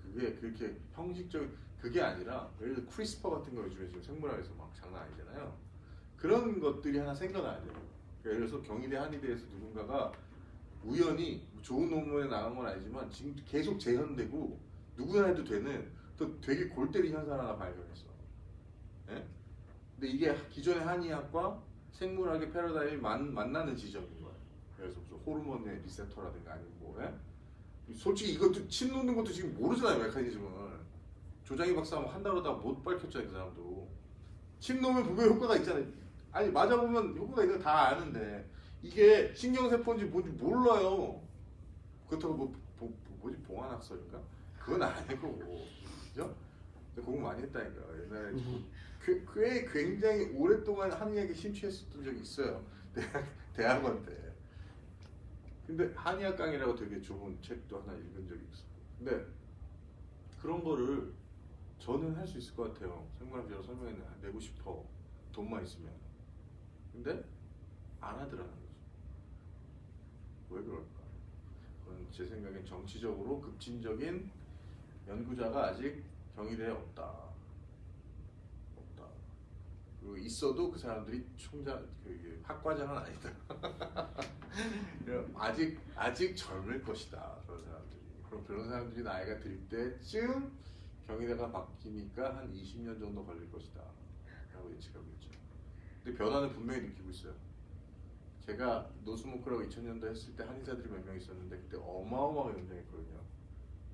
그게 그렇게 형식적인 그게 아니라 예를 들어 크리스퍼 같은 거 요즘에 지금 생물학에서 막 장난 아니잖아요. 그런 것들이 하나 생겨나야 돼요. 그러니까 예를 들어서 경희대 한의대에서 누군가가 우연히 좋은 논문에 나온 건 아니지만 지금 계속 재현되고 누구나 해도 되는 또 되게 골 때리는 현상 하나 발견했어. 예? 근데 이게 기존의 한의학과 생물학의 패러다임이 만나는 지점인 거예요. 그래서 무슨 호르몬의 리셉터라든가 아니면 뭐, 예? 솔직히 이것도 침 놓는 것도 지금 모르잖아요, 메커니즘을. 조장희 박사하고 한 달 후다 못 밝혔잖아요, 그 사람도. 침 놓으면 분명히 효과가 있잖아요. 아니 맞아보면 효과가 있는 거 다 아는데 이게 신경세포인지 뭔지 몰라요. 그렇다고 뭐지 봉안학설인가? 그건 아니고, 그죠? 공부 많이 했다니까. 옛날에 꽤 굉장히 오랫동안 한의학에 심취했었던 적이 있어요. 대학원 때. 근데 한의학 강의라고 되게 좋은 책도 하나 읽은 적이 있어. 근데 그런 거를 저는 할 수 있을 것 같아요. 생물학적으로 설명해 내고 싶어. 돈만 있으면. 근데 안 하더라는 거죠. 왜 그럴까? 그건 제 생각엔 정치적으로 급진적인 연구자가 아직 경희대에 없다. 그리고 있어도 그 사람들이 학과장은 아니다. 아직 젊을 것이다. 그런 사람들이. 그럼 그런 사람들이 나이가 들 때쯤 경희대가 바뀌니까 한 20년 정도 걸릴 것이다. 라고 예측하고 있죠. 근데 변화는 분명히 느끼고 있어요. 제가 노스모크라고 2000년도 했을 때 한의사들이 몇 명 있었는데 그때 어마어마하게 논쟁했거든요.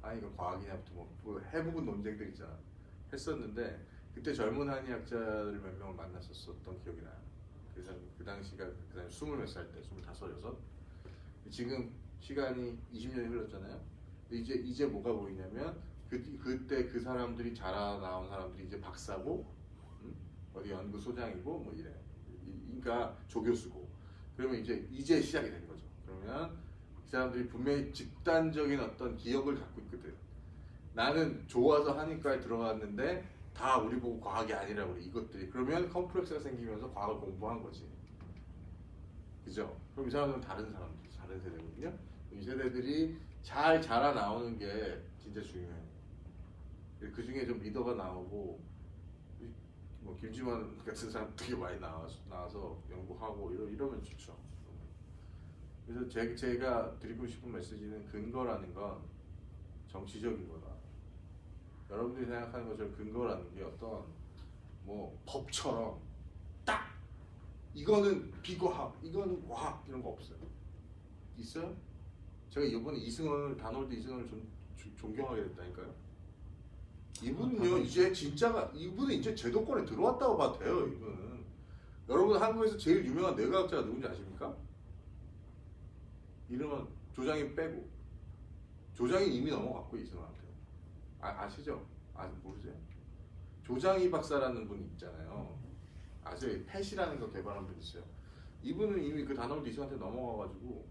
한의가 과학이냐부터 뭐 해보고 논쟁들 있잖아. 했었는데 그때 젊은 한의학자들 몇 명을 만났었던 기억이 나요. 그래서 그 당시가 그 당시 20몇 살 때, 25, 6. 지금 시간이 20년이 흘렀잖아요. 근데 이제 뭐가 보이냐면 그때 그 사람들이 자라나온 사람들이 이제 박사고, 어디 연구소장이고 뭐 이래. 그러니까 조교수고. 그러면 이제 시작이 된 거죠. 그러면 이 사람들이 분명히 집단적인 어떤 기억을 갖고 있거든. 나는 좋아서 한의과에 들어갔는데 다 우리 보고 과학이 아니라고 그래, 이것들이. 그러면 컴플렉스가 생기면서 과학을 공부한 거지. 그죠? 그럼 이 사람들은 다른 세대거든요. 이 세대들이 잘 자라 나오는 게 진짜 중요해요. 그 중에 좀 리더가 나오고, 뭐 김지만 같은 사람 되게 많이 나와서 연구하고 이러면 좋죠. 그래서 제가 드리고 싶은 메시지는 근거라는 건 정치적인 거다. 여러분들이 생각하는 것처럼 근거라는 게 어떤 뭐 법처럼 딱 이거는 비과학, 이거는 과학 이런 거 없어요. 있어요? 제가 이번에 단월드 이승원을 존경하게 됐다니까요. 이분은요 이분은 이제 제도권에 들어왔다고 봐도 돼요. 이분은. 여러분 한국에서 제일 유명한 뇌과학자가 누군지 아십니까? 이름은 조장희 빼고. 조장희 이미 넘어갔고 이승원한테. 아시죠? 모르세요? 조장희 박사라는 분이 있잖아요. 아세요? 펫이라는 거 개발한 분 있어요. 이분은 이미 그 단월드 이승한테 넘어가가지고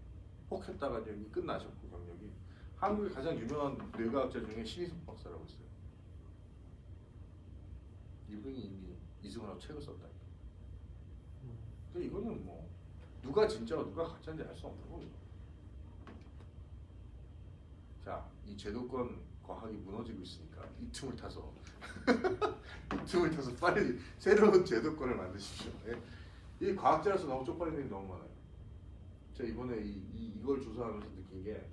혹했다가 여기 끝나셨고 경력이. 한국의 가장 유명한 뇌과학자 중에 신희숙 박사라고 있어요. 이분이 이미 이승훈하고 책을 썼다. 근데 이거는 뭐 누가 진짜고 누가 가짜인지 알 수 없는 거죠. 자, 이 제도권 과학이 무너지고 있으니까 이 틈을 타서 이 틈을 타서 빨리 새로운 제도권을 만드십시오. 예? 이 과학자라서 너무 쪽팔리는 일이 너무 많아요. 제가 이번에 이걸 조사하면서 느낀 게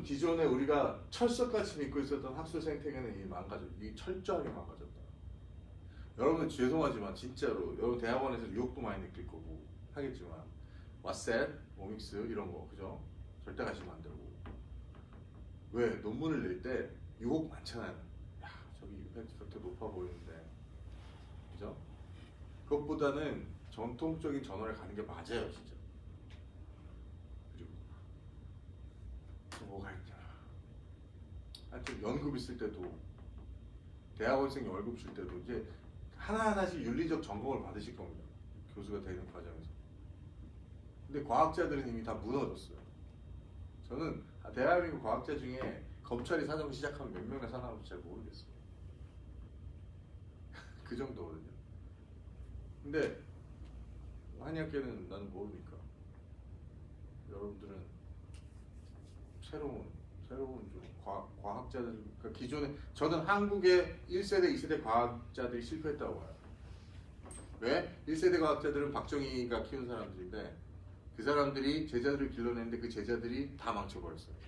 기존에 우리가 철석같이 믿고 있었던 학술 생태계는 이 철저하게 망가졌다. 여러분 죄송하지만 진짜로 여러분 대학원에서 유혹도 많이 느낄 거고 하겠지만 왓셋, 오믹스 이런 거 그죠? 절대 가시면 안 되고 왜 논문을 낼 때 유혹 많잖아요. 야 저기 임팩트 팩터 높아 보이는데 그죠? 그것보다는 전통적인 저널에 가는 게 맞아요 진짜. 그리고 또 뭐가 있냐? 하여튼 연급 있을 때도 대학원생 월급 줄 때도 이제 하나하나씩 윤리적 점검을 받으실 겁니다. 교수가 되는 과정에서. 근데 과학자들은 이미 다 무너졌어요. 저는 대한민국 과학자 중에 검찰이 사정을 시작하면 몇 명이나 살아남을지 잘 모르겠어요. 그 정도거든요. 근데 한의학계는 나는 모르니까 여러분들은 새로운 좀 과학자들 그러니까 기존에 저는 한국의 1세대, 2세대 과학자들이 실패했다고 봐요. 왜? 1세대 과학자들은 박정희가 키운 사람들인데 그 사람들이 제자들을 길러냈는데 그 제자들이 다 망쳐버렸어요.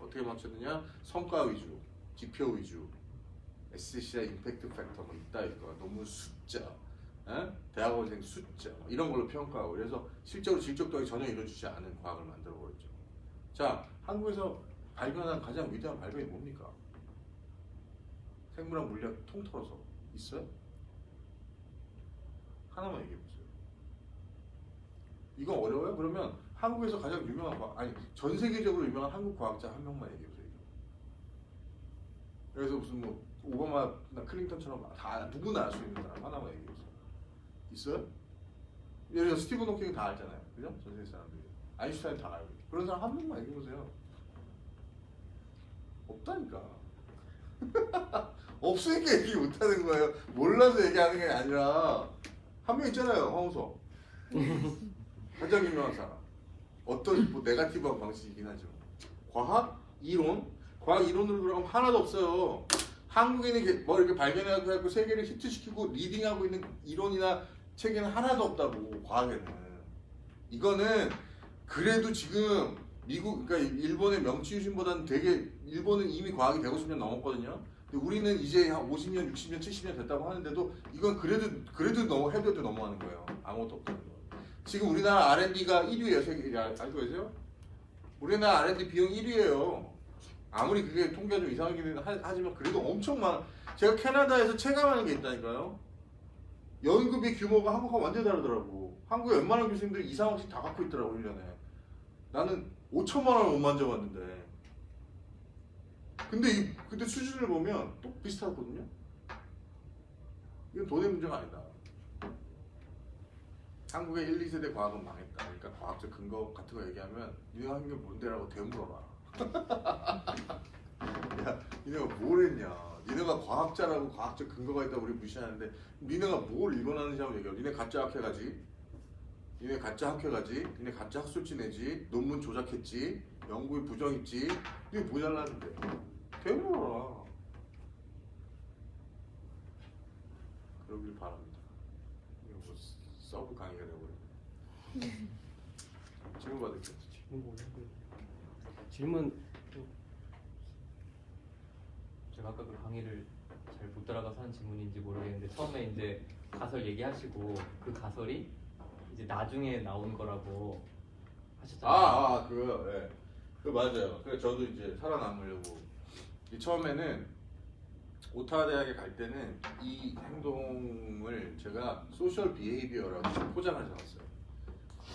어떻게 망쳤느냐? 성과 위주, 지표 위주, SCI 임팩트 팩터 뭐 있다 이거 논문 숫자, 대학원생 숫자 뭐 이런 걸로 평가하고 그래서 실제로 질적 도학이 전혀 이루어지지 않은 과학을 만들어버렸죠. 자, 한국에서 발견한 가장 위대한 발견이 뭡니까? 생물학 물리학 통틀어서 있어요? 하나만 얘기해보세요. 이거 어려워요? 그러면 한국에서 가장 유명한 아니 전 세계적으로 유명한 한국 과학자 한 명만 얘기해보세요. 그래서 무슨 뭐 오바마나 클린턴처럼 다 누구나 알 수 있는 사람 하나만 얘기해보세요. 있어요? 예를 들어 스티븐 호킹 다 알잖아요. 그죠? 전 세계 사람들이. 아인슈타인 다 알고. 그런 사람 한 명만 얘기해보세요. 없다니까. 없으니까 얘기 못하는 거예요. 몰라서 얘기하는 게 아니라 한 명 있잖아요. 황우석. 가장 유명한 사람. 어떤 뭐 네거티브한 방식이긴 하죠. 과학 이론으로 들어가면 하나도 없어요. 한국인이 뭐 이렇게 발견해갖고 세계를 히트시키고 리딩하고 있는 이론이나 체계는 하나도 없다고. 과학에는. 이거는 그래도 지금 미국, 그러니까 일본의 명치 유신보다는 되게 일본은 이미 과학이 150년 넘었거든요. 근데 우리는 이제 한 50년, 60년, 70년 됐다고 하는데도 이건 그래도 너무 해도 넘어가는 거예요. 아무것도 없다는 거. 지금 우리나라 R&D가 1위예요. 세계 알고 계세요? 우리나라 R&D 비용 1위예요. 아무리 그게 통계가 좀 이상하긴 하지만 그래도 엄청 많아. 제가 캐나다에서 체감하는 게 있다니까요. 연급이 규모가 한국과 완전히 다르더라고. 한국에 웬만한 교수님들이 2, 3억씩 다 갖고 있더라고 1년에. 나는 5천만 원을 못 만져봤는데. 근데 수준을 보면 또 비슷하거든요. 이건 돈의 문제가 아니다. 한국의 1, 2세대 과학은 망했다. 그러니까 과학적 근거 같은 거 얘기하면 니네가 한 게 뭔데라고 되물어라. 야, 니네가 뭘 했냐. 니네가 과학자라고 과학적 근거가 있다고 우리 무시하는데 니네가 뭘 일궈놨는지 한번 얘기해. 니네 가짜 학회가지. 니네 가짜 학회가지. 니네 가짜 학술지 내지. 논문 조작했지. 연구에 부정했지. 니네 뭐 잘났는데. 되물어라. 그러길 바랍니다. 이거 뭐 서브 강의가 되어버리네. 질문 받을게요. 질문 제가 아까 그 강의를 잘 못 따라가서 한 질문인지 모르겠는데 처음에 이제 가설 얘기하시고 그 가설이 이제 나중에 나온 거라고 하셨잖아요. 그거요. 예. 그 맞아요. 그래서 저도 이제 살아남으려고 처음에는 오타와 대학에 갈 때는 이 행동을 제가 소셜 비헤이비어라고 포장을 해놨어요.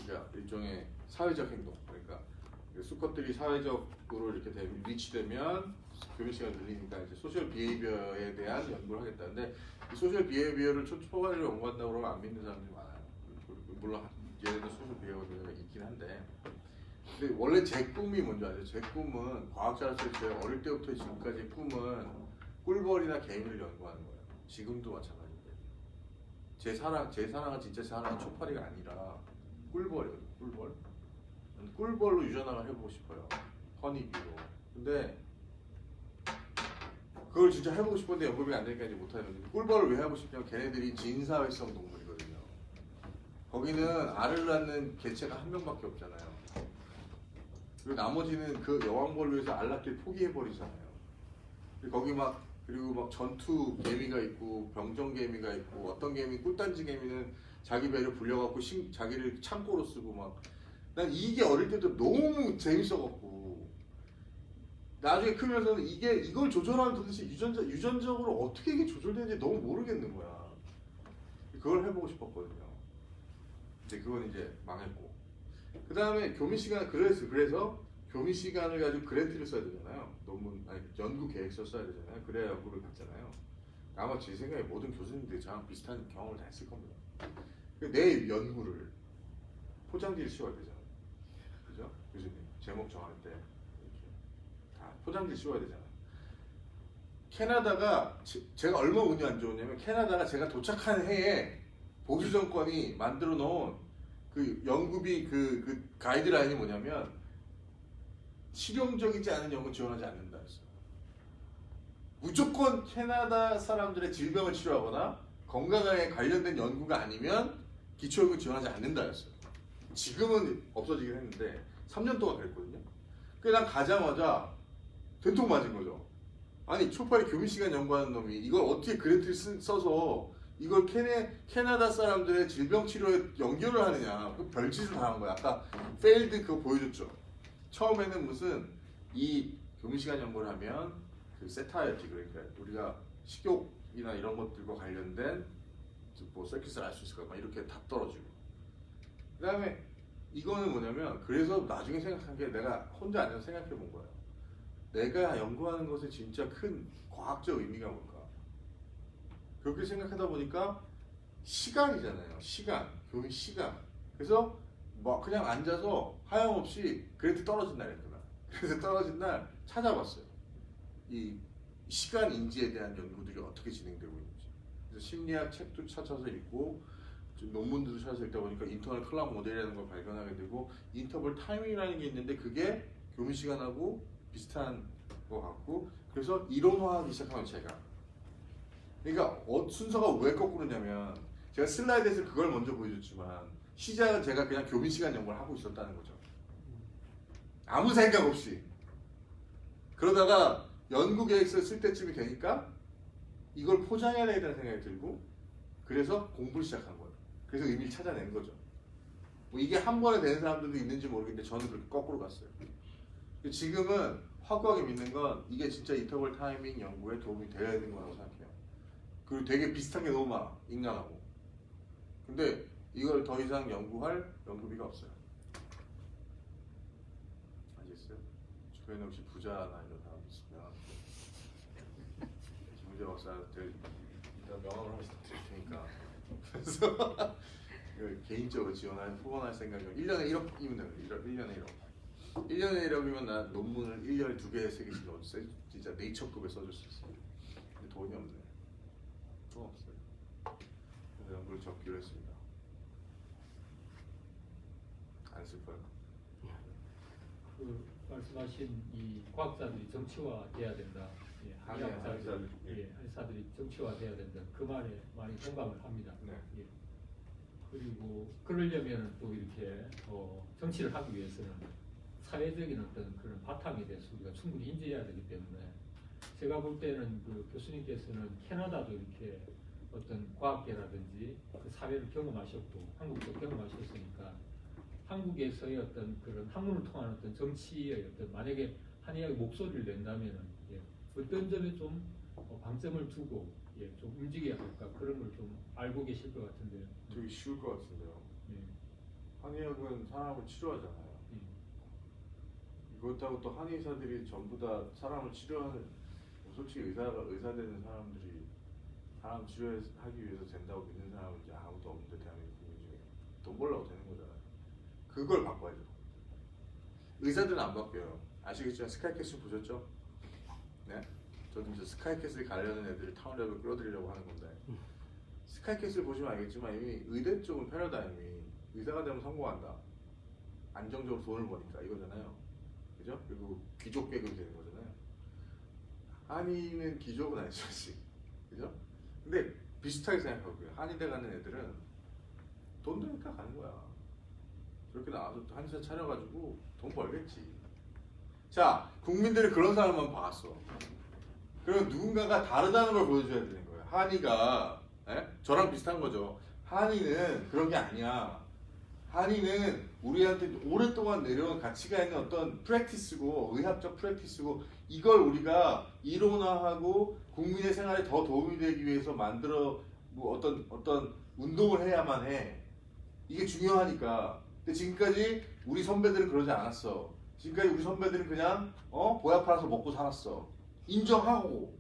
그러니까 일종의 사회적 행동. 그러니까 수컷들이 사회적으로 이렇게 리치되면 교육 시간 늘리니까 이제 소셜 비헤이비어에 대한 연구를 하겠다는데 이 소셜 비헤이비어를 초반에 연구한다고 그러면 안 믿는 사람들이 많아요. 물론 얘네도 소셜 비헤이비어가 있긴 한데 근데 원래 제 꿈이 뭔지 아세요? 제 꿈은 과학자로서 제 어릴 때부터 지금까지 꿈은 꿀벌이나 개미를 연구하는 거예요. 지금도 마찬가지인데 제 사랑은 진짜 사랑은 초파리가 아니라 꿀벌이거든요. 꿀벌. 꿀벌로 유전학을 해보고 싶어요. 허니비로. 근데 그걸 진짜 해보고 싶은데 연구비 안 되니까 이제 못하는 거죠. 꿀벌을 왜 하고 싶냐면 걔네들이 진사회성 동물이거든요. 거기는 알을 낳는 개체가 한 명밖에 없잖아요. 그리고 나머지는 그 여왕벌을 위해서 알 낳기를 포기해버리잖아요. 그리고 막 전투 개미가 있고 병정 개미가 있고 어떤 개미 꿀단지 개미는 자기 배를 불려갖고 자기를 창고로 쓰고 막 난 이게 어릴 때도 너무 재밌어갖고 나중에 크면서는 이걸 조절하는 도대체 유전적으로 어떻게 이게 조절되는지 너무 모르겠는 거야. 그걸 해보고 싶었거든요. 근데 그건 이제 망했고. 그 다음에 교민 시간 그래서 교민 시간을 가지고 그랜트를 써야 되잖아요. 연구 계획서 써야 되잖아요. 그래야 연구를 받잖아요. 아마 제 생각에 모든 교수님들이 저랑 비슷한 경험을 다 했을 겁니다. 내 연구를 포장지를 씌워야 되잖아요. 그죠? 교수님 제목 정할 때 이렇게 다 포장지를 씌워야 되잖아요. 캐나다가 제가 얼마나 운이 안 좋으냐면 캐나다가 제가 도착한 해에 보수 정권이 만들어 놓은 그 연구비 그 가이드라인이 뭐냐면 실용적이지 않은 연구 지원하지 않는다 했어요. 무조건 캐나다 사람들의 질병을 치료하거나 건강에 관련된 연구가 아니면 기초연구 지원하지 않는다 했어요. 지금은 없어지긴 했는데 3년 동안 그랬거든요. 그래서 난 가자마자 된통 맞은 거죠. 아니 초파리 교민 시간 연구하는 놈이 이걸 어떻게 그랜트를 써서 이걸 캐나다 사람들의 질병 치료에 연결을 하느냐. 그 별짓을 다 한 거야. 아까 failed 그거 보여줬죠. 처음에는 무슨 이 교민 시간 연구를 하면 그 세타이어티 그러니까 우리가 식욕이나 이런 것들과 관련된 뭐 서킷을 알 수 있을까 막 이렇게 다 떨어지고. 그 다음에 이거는 뭐냐면 그래서 나중에 생각한 게 내가 혼자 앉아서 생각해 본 거예요. 내가 연구하는 것의 진짜 큰 과학적 의미가 뭘까? 그렇게 생각하다 보니까 시간이잖아요. 교민 시간. 그래서 뭐 그냥 앉아서 하염없이 그래도 떨어진 날 했구나. 그래서 떨어진 날 찾아봤어요. 이 시간 인지에 대한 연구들이 어떻게 진행되고 있는지. 그래서 심리학 책도 찾아서 읽고 논문들도 찾아서 읽다 보니까 인터널 클락 모델이라는 걸 발견하게 되고 인터벌 타이밍이라는 게 있는데 그게 교민 시간하고 비슷한 것 같고 그래서 이론화하기 시작하면 제가 그러니까 순서가 왜 거꾸로냐면 제가 슬라이드에서 그걸 먼저 보여줬지만 시작은 제가 그냥 교민 시간 연구를 하고 있었다는 거죠. 아무 생각 없이. 그러다가 연구 계획서 쓸 때쯤이 되니까 이걸 포장해야 되겠다는 생각이 들고 그래서 공부를 시작한 거예요. 그래서 의미를 찾아낸 거죠. 뭐 이게 한 번에 되는 사람들도 있는지 모르겠는데 저는 그렇게 거꾸로 갔어요. 지금은 확고하게 믿는 건 이게 진짜 인터벌 타이밍 연구에 도움이 되어야 되는 거라고 생각해요. 그리고 되게 비슷한 게 너무 많아. 인간하고. 근데 이걸 더 이상 연구할 연구비가 없어요. 아시겠어요? 주변에 혹시 부자나 이런 사람 있으면 김은재 박사한테 일단 명함을 하나씩 드릴 테니까 그래서 개인적으로 후원할 생각이면 1년에 1억이면 돼요. 1년에 1억. 1년에 1억이면 나 논문을 1년에 2개, 3개씩 넣어줬어요. 진짜 네이처급에 써줄 수 있어요. 근데 돈이 없네. 돈 없어요. 그래서 연구를 접기로 했습니다. 안 슬퍼요. 그 말씀하신 이 과학자들이 정치화돼야 된다. 예, 한의학자들, 한의사들이 정치화돼야 된다. 그 말에 많이 공감을 합니다. 네. 예. 그리고 그러려면 또 이렇게 정치를 하기 위해서는 사회적인 어떤 그런 바탕에 대해서 우리가 충분히 인지해야 되기 때문에 제가 볼 때는 그 교수님께서는 캐나다도 이렇게 어떤 과학계라든지 그 사회를 경험하셨고 한국도 경험하셨으니까 한국에서의 어떤 그런 학문을 통한 어떤 정치의 어떤 만약에 한의학의 목소리를 낸다면은 어떤 점에 좀 방점을 두고 좀 움직여야 할까 그런 걸 좀 알고 계실 것 같은데요. 되게 쉬울 것 같은데요. 한의학은 사람을 치료하잖아요. 그렇다고 또 한의사들이 전부 다 사람을 치료하는 솔직히 의사 되는 사람들이 사람 치료하기 위해서 된다고 믿는 사람은 이제 아무도 없는데 대한민국 국민 중에 돈 벌려고 되는 거잖아요. 그걸 바꿔야죠. 의사들은 안 바뀌어요. 아시겠죠? 스카이캐슬 보셨죠? 네? 저도 이제 스카이캐슬 가려는 애들을 타운랩을 끌어들이려고 하는 건데 스카이캐슬 보시면 알겠지만 이미 의대 쪽은 패러다임이 의사가 되면 성공한다. 안정적으로 돈을 버니까 이거잖아요. 그죠? 그리고 귀족 계급이 되는 거잖아요. 한의는 귀족은 아니죠, 사실. 그죠? 근데 비슷하게 생각하고요. 한의대 가는 애들은 돈 되니까 가는 거야. 그렇게 나와서 한의사 차려가지고 돈 벌겠지. 자, 국민들이 그런 사람만 봤어. 그럼 누군가가 다르다는 걸 보여줘야 되는 거예요. 한의가 저랑 비슷한 거죠. 한의는 그런 게 아니야. 한의는 우리한테 오랫동안 내려온 가치가 있는 어떤 프랙티스고 의학적 프랙티스고 이걸 우리가 이론화하고 국민의 생활에 더 도움이 되기 위해서 만들어 뭐 어떤 운동을 해야만 해. 이게 중요하니까. 근데 지금까지 우리 선배들은 그러지 않았어. 지금까지 우리 선배들은 그냥 보약 팔아서 먹고 살았어. 인정하고.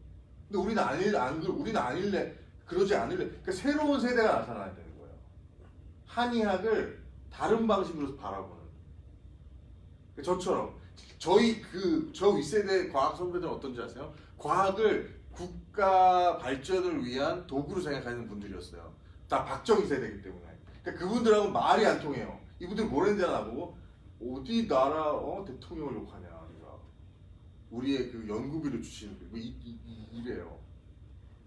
근데 우리는 아닐래. 그러지 않을래. 그러니까 새로운 세대가 나타나야 되는 거예요. 한의학을 다른 방식으로 바라보는. 저처럼 저 윗세대 과학 선배들은 어떤지 아세요? 과학을 국가 발전을 위한 도구로 생각하는 분들이었어요. 다 박정희 세대이기 때문에. 그러니까 그분들하고는 말이 안 통해요. 이분들 뭘 했는지 나보고 어디 나라 대통령을 욕하냐. 그러니까 우리의 그 연구비를 주시는 뭐 이래요.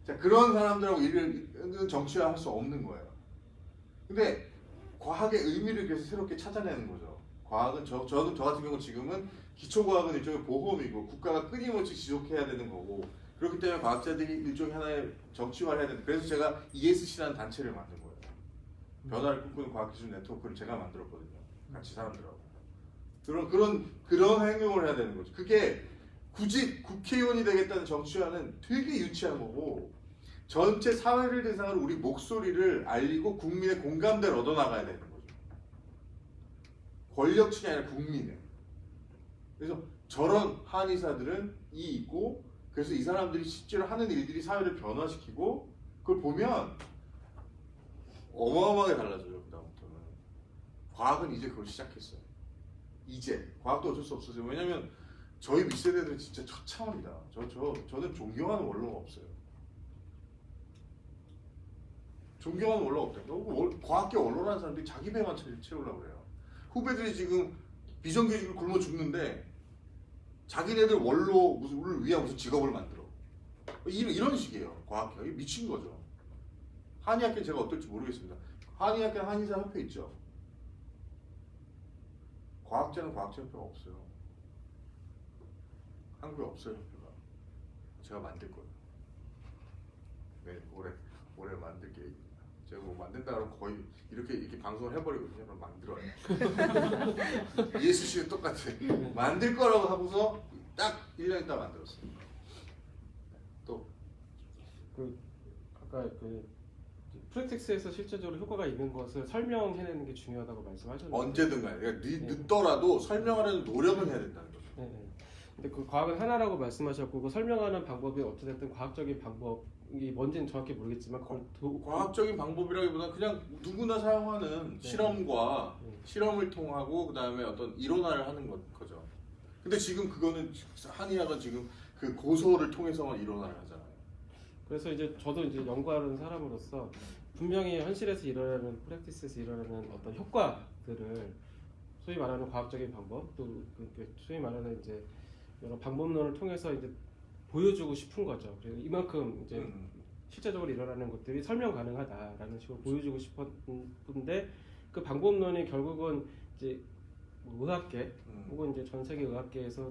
자, 그런 사람들하고 일을 정치화할 수 없는 거예요. 근데 과학의 의미를 그래서 새롭게 찾아내는 거죠. 과학은 저 같은 경우는 지금은 기초과학은 일종의 보험이고 국가가 끊임없이 지속해야 되는 거고 그렇기 때문에 과학자들이 일종의 하나의 정치화를 해야 되는. 그래서 제가 ESC라는 단체를 만든 거예요. 변화를 꿈꾸는 과학기술 네트워크를 제가 만들었거든요. 같이 사람들하고. 그런 행동을 해야 되는 거죠. 그게 굳이 국회의원이 되겠다는 정치화는 되게 유치한 거고 전체 사회를 대상으로 우리 목소리를 알리고 국민의 공감대를 얻어나가야 되는 거죠. 권력층이 아니라 국민의. 그래서 저런 한의사들은 있고 그래서 이 사람들이 실제로 하는 일들이 사회를 변화시키고 그걸 보면 어마어마하게 달라져요. 그다음부터는. 과학은 이제 그걸 시작했어요. 이제. 과학도 어쩔 수 없어요. 왜냐면 저희 밑세대들은 진짜 처참합니다. 저는 존경하는 원로가 없어요. 존경하는 원로가 없다니까. 과학계 원로라는 사람들이 자기 배만 채우려고 그래요. 후배들이 지금 비정규직을 굶어 죽는데 자기네들 원로를 위한 무슨 직업을 만들어. 이런 식이에요. 과학계가. 미친 거죠. 한의학계는 제가 어떨지 모르겠습니다. 한의학계는 한의사 협회 있죠. 과학자는 과학자 협회가 없어요. 한국에 없어요, 협회가. 제가 만들 거예요. 네, 올해 만들 계획입니다. 제가 뭐 만든다 그러면 거의 이렇게 방송을 해버리거든요. 그럼 만들어요. ESC는 똑같아요. 만들 거라고 하고서 딱 1년 있다 만들었어요. 또 아까 프랙틱스에서 실제적으로 효과가 있는 것을 설명해내는 게 중요하다고 말씀하셨는데 언제든 간에 그러니까 늦더라도 설명하려는 노력은 해야 된다는 거죠. 네. 근데 그 과학은 하나라고 말씀하셨고 그 설명하는 방법이 어찌됐든 과학적인 방법이 뭔지는 정확히 모르겠지만 그걸 과학적인 방법이라기보다는 그냥 누구나 사용하는 실험과 실험을 통하고 그 다음에 어떤 이론화를 하는 거죠. 근데 지금 그거는 한의학은 지금 그 고소를 통해서만 이론화를 하잖아요. 그래서 이제 저도 이제 연구하는 사람으로서 분명히 현실에서 일어나는 프랙티스에서 일어나는 어떤 효과들을 소위 말하는 과학적인 방법 또 소위 말하는 이제 여러 방법론을 통해서 이제 보여주고 싶은 거죠. 그리고 이만큼 이제 실제적으로 일어나는 것들이 설명 가능하다라는 식으로 보여주고 싶었는데 그 방법론이 결국은 이제 뭐 의학계 혹은 이제 전 세계 의학계에서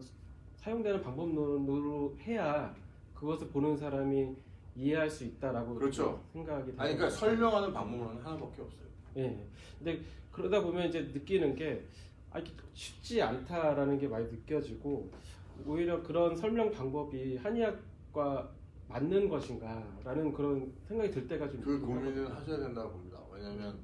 사용되는 방법론으로 해야 그것을 보는 사람이 이해할 수 있다라고 그렇죠. 생각이 돼요. 그러니까 설명하는 방법론은 하나밖에 없어요. 예. 근데 그러다 보면 이제 느끼는 게 쉽지 않다라는 게 많이 느껴지고 오히려 그런 설명 방법이 한의학과 맞는 것인가라는 그런 생각이 들 때가 좀 그 고민은 하셔야 된다고 봅니다. 왜냐하면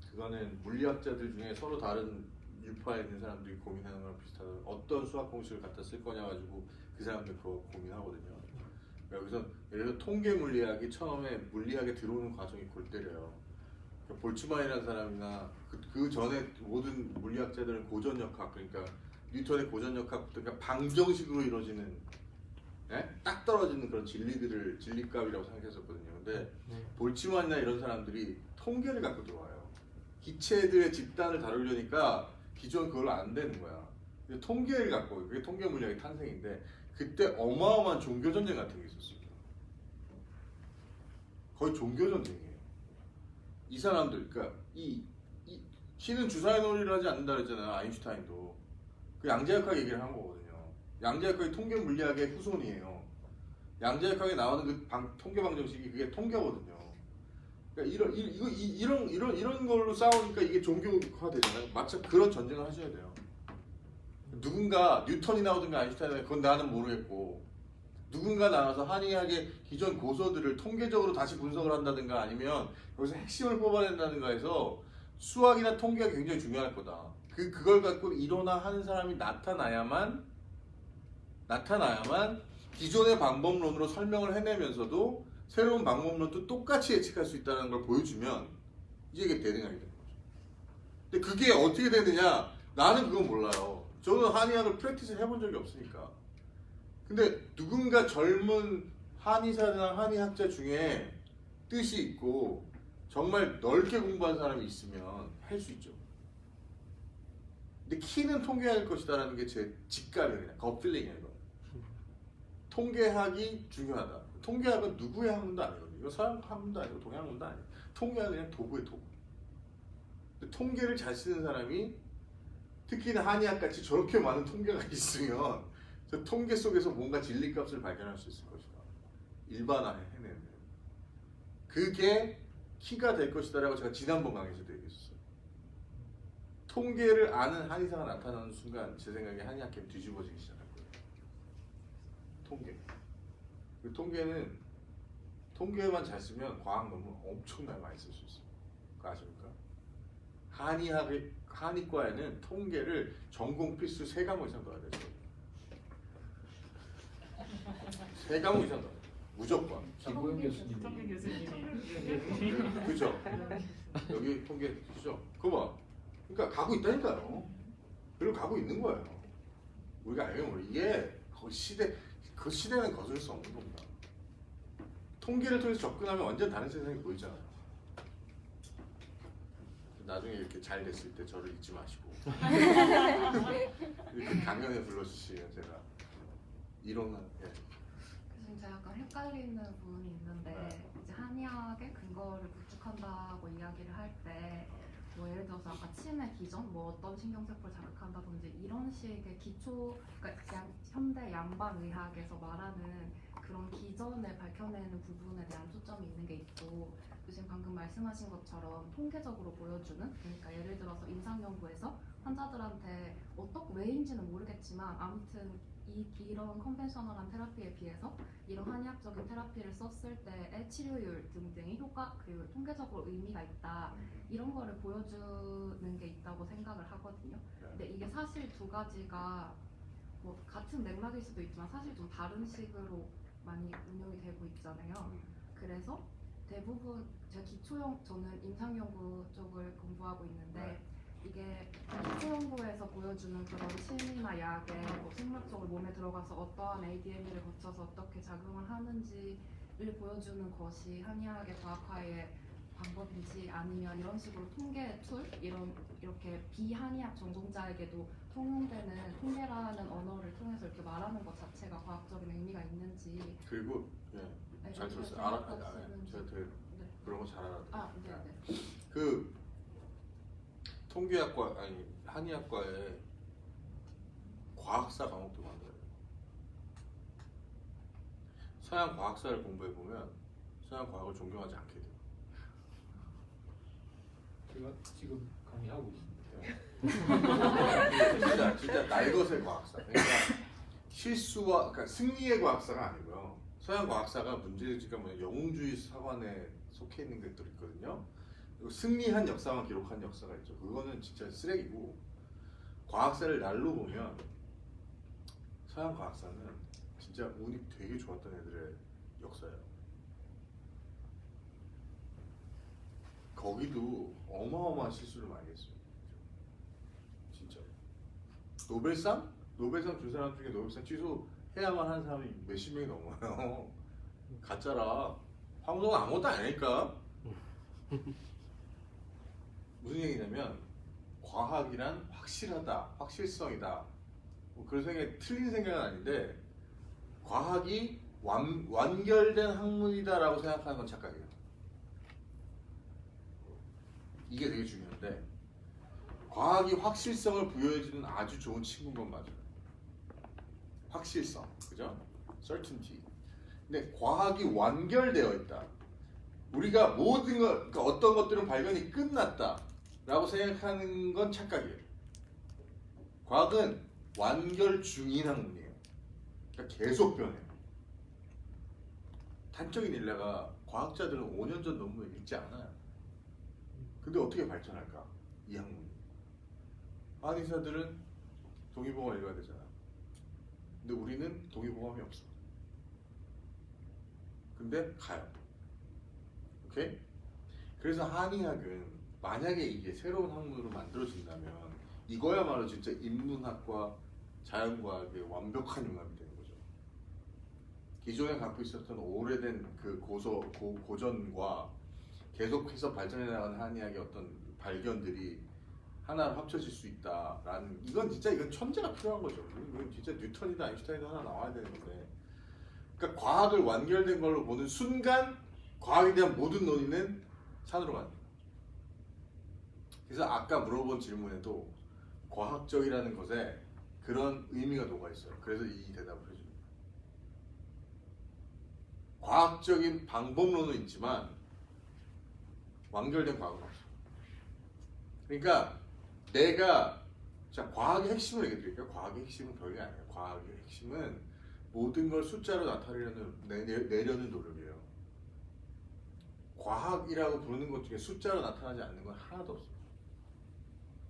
그거는 물리학자들 중에 서로 다른 유파에 있는 사람들이 고민하는 거랑 비슷하다. 어떤 수학 공식을 갖다 쓸 거냐 가지고 그 사람들 그거 고민하거든요. 여기서 예를 들어 통계 물리학이 처음에 물리학에 들어오는 과정이 골 때려요. 그러니까 볼츠만이라는 사람이나 그 전에 모든 물리학자들은 고전역학 그러니까 뉴턴의 고전역학부터 그러니까 방정식으로 이루어지는 예? 딱 떨어지는 그런 진리들을 진리값이라고 생각했었거든요. 근데 네. 볼치만이나 이런 사람들이 통계를 갖고 들어와요. 기체들의 집단을 다루려니까 기존 그걸로 안 되는 거야. 근데 통계를 갖고 그게 통계 물리학의 탄생인데 그때 어마어마한 종교 전쟁 같은 게 있었어요. 거의 종교 전쟁이에요. 이 사람들, 그러니까 이 신은 주사위 놀이를 하지 않는다 그랬잖아요. 아인슈타인도 그 양자역학 얘기를 한 거거든요. 양자역학이 통계 물리학의 후손이에요. 양자역학에 나오는 그 통계 방정식이 그게 통계거든요. 그러니까 이런 걸로 싸우니까 이게 종교화 되잖아요. 마치 그런 전쟁을 하셔야 돼요. 누군가 뉴턴이 나오든가 아인슈타인이 나오든가 그건 나는 모르겠고 누군가 나와서 한의학의 기존 고서들을 통계적으로 다시 분석을 한다든가 아니면 여기서 핵심을 뽑아낸다든가 해서 수학이나 통계가 굉장히 중요할 거다. 그걸 갖고 이론화하는 사람이 나타나야만 기존의 방법론으로 설명을 해내면서도 새로운 방법론도 똑같이 예측할 수 있다는 걸 보여주면 이게 대등하게 되는 거죠. 근데 그게 어떻게 되느냐? 나는 그건 몰라요. 저는 한의학을 프랙티스 해본 적이 없으니까. 근데 누군가 젊은 한의사나 한의학자 중에 뜻이 있고 정말 넓게 공부한 사람이 있으면 할 수 있죠. 근데 키는 통계할 것이다라는 게 제 직감이에요. 그냥 겉필링이에요. 이거. 통계학이 중요하다. 통계학은 누구의 학문도 아니거든요. 이거 서양 학문도 아니고 동양 학문도 아니에요. 통계학은 그냥 도구의 도구. 근데 통계를 잘 쓰는 사람이 특히나 한의학같이 저렇게 많은 통계가 있으면 저 통계 속에서 뭔가 진리값을 발견할 수 있을 것이다. 일반화해내는. 그게 키가 될 것이다라고 제가 지난번 강의에서도 얘기했었어요. 통계를 아는 한의사가 나타나는 순간 제 생각에 한의학계는 뒤집어지기 시작할 거예요. 통계. 그 통계만 잘 쓰면 과학 논문 엄청나게 많이 쓸 수 있어요. 그거 아십니까? 한의과에는 통계를 전공 필수 3과목 이상 넣어야 돼요. 3과목 이상 넣어야 돼요. 무조건. 김보영 교수님이 통계 교수님이 그죠? 여기 통계 그죠? 그거 봐. 그러니까 가고 있다니까요. 그리고 가고 있는 거예요. 우리가 알면 모르. 이게 그 시대는 거슬 수 없는 겁니다. 통계를 통해서 접근하면 완전 다른 세상이 보이잖아요. 나중에 이렇게 잘 됐을 때 저를 잊지 마시고 이렇게 강연에 불러주시면 제가 이론은 지금 제가 약간 헷갈리는 부분이 있는데 네. 이제 한의학의 근거를 구축한다고 이야기를 할 때 뭐 예를 들어서 아까 치매 기전 뭐 어떤 신경세포를 자극한다든지 이런 식의 기초 그러니까 현대 양방의학에서 말하는 그런 기전을 밝혀내는 부분에 대한 초점이 있는 게 있고 지금 방금 말씀하신 것처럼 통계적으로 보여주는 그러니까 예를 들어서 임상연구에서 환자들한테 왜인지는 모르겠지만 아무튼 이런 컨벤셔널한 테라피에 비해서 이런 한의학적인 테라피를 썼을 때의 치료율 등등이 그 통계적으로 의미가 있다 이런 거를 보여주는 게 있다고 생각을 하거든요. 근데 이게 사실 두 가지가 뭐 같은 맥락일 수도 있지만 사실 좀 다른 식으로 많이 운영이 되고 있잖아요. 그래서 대부분 제가 저는 임상연구 쪽을 공부하고 있는데 이게 기초연구에서 보여주는 그런 실리나 약의 뭐 생물적으로 몸에 들어가서 어떠한 ADME를 거쳐서 어떻게 작용을 하는지를 보여주는 것이 한의학의 과학화의 방법인지 아니면 이런 식으로 통계 툴 이렇게 비한의학 전공자에게도 통용되는 통계라는 언어를 통해서 이렇게 말하는 것 자체가 과학적인 의미가 있는지 그리고 네, 잘 들었어요. 제가 되게 네. 그런 거 잘 알아요. 네네. 그 통계학과 아니 한의학과에 과학사 과목도 만들어요. 서양 과학사를 공부해 보면 서양 과학을 존경하지 않게 돼요. 제가 지금 강의하고 있습니다. 진짜 날것의 과학사. 그러니까 그러니까 승리의 과학사가 아니고요. 서양 과학사가 문제지가 영웅주의 사관에 속해 있는 것들이 있거든요. 그리고 승리한 역사만 기록한 역사가 있죠. 그거는 진짜 쓰레기고 과학사를 날로 보면 서양 과학사는 진짜 운이 되게 좋았던 애들의 역사예요. 거기도 어마어마한 실수를 많이 했어요. 진짜. 노벨상 준 사람 중에 노벨상 취소 해야만 하는 사람이 몇십 명이 넘어요. 가짜라. 황우성은 아무것도 아니니까. 무슨 얘기냐면 과학이란 확실하다, 확실성이다. 뭐 그런 생각이 틀린 생각은 아닌데 과학이 완결된 학문이다라고 생각하는 건 착각이에요. 이게 되게 중요한데 과학이 확실성을 부여해주는 아주 좋은 친구인 건 맞아요. 확실성, 그죠? certainty. 근데 과학이 완결되어 있다. 우리가 모든 것, 그러니까 어떤 것들은 발견이 끝났다라고 생각하는 건 착각이에요. 과학은 완결 중인 학문이에요. 그러니까 계속 변해요. 단적인 일례가 과학자들은 5년 전 논문을 읽지 않아요. 근데 어떻게 발전할까? 이 학문이. 한의사들은 동의보감 읽어야 되잖아. 근데 우리는 동의보감이 없어. 근데 가요. 오케이? 그래서 한의학은 만약에 이게 새로운 학문으로 만들어진다면 이거야말로 진짜 인문학과 자연과학의 완벽한 융합이 되는 거죠. 기존에 갖고 있었던 오래된 그 고전과 계속해서 발전해 나가는 한의학의 어떤 발견들이 하나로 합쳐질 수 있다라는 이건 천재가 필요한 거죠. 이건 진짜 뉴턴이다 아인슈타인도 하나 나와야 되는 건데. 그러니까 과학을 완결된 걸로 보는 순간 과학에 대한 모든 논의는 산으로 가는 거예요. 그래서 아까 물어본 질문에도 과학적이라는 것에 그런 의미가 녹아 있어요. 그래서 이 대답을 해줍니다. 과학적인 방법론은 있지만 완결된 과학은 없어요. 그러니까 자, 과학의 핵심을 얘기해 드릴게요. 과학의 핵심은 별게 아니에요. 과학의 핵심은 모든 걸 숫자로 내려는 노력이에요. 과학이라고 부르는 것 중에 숫자로 나타나지 않는 건 하나도 없어요.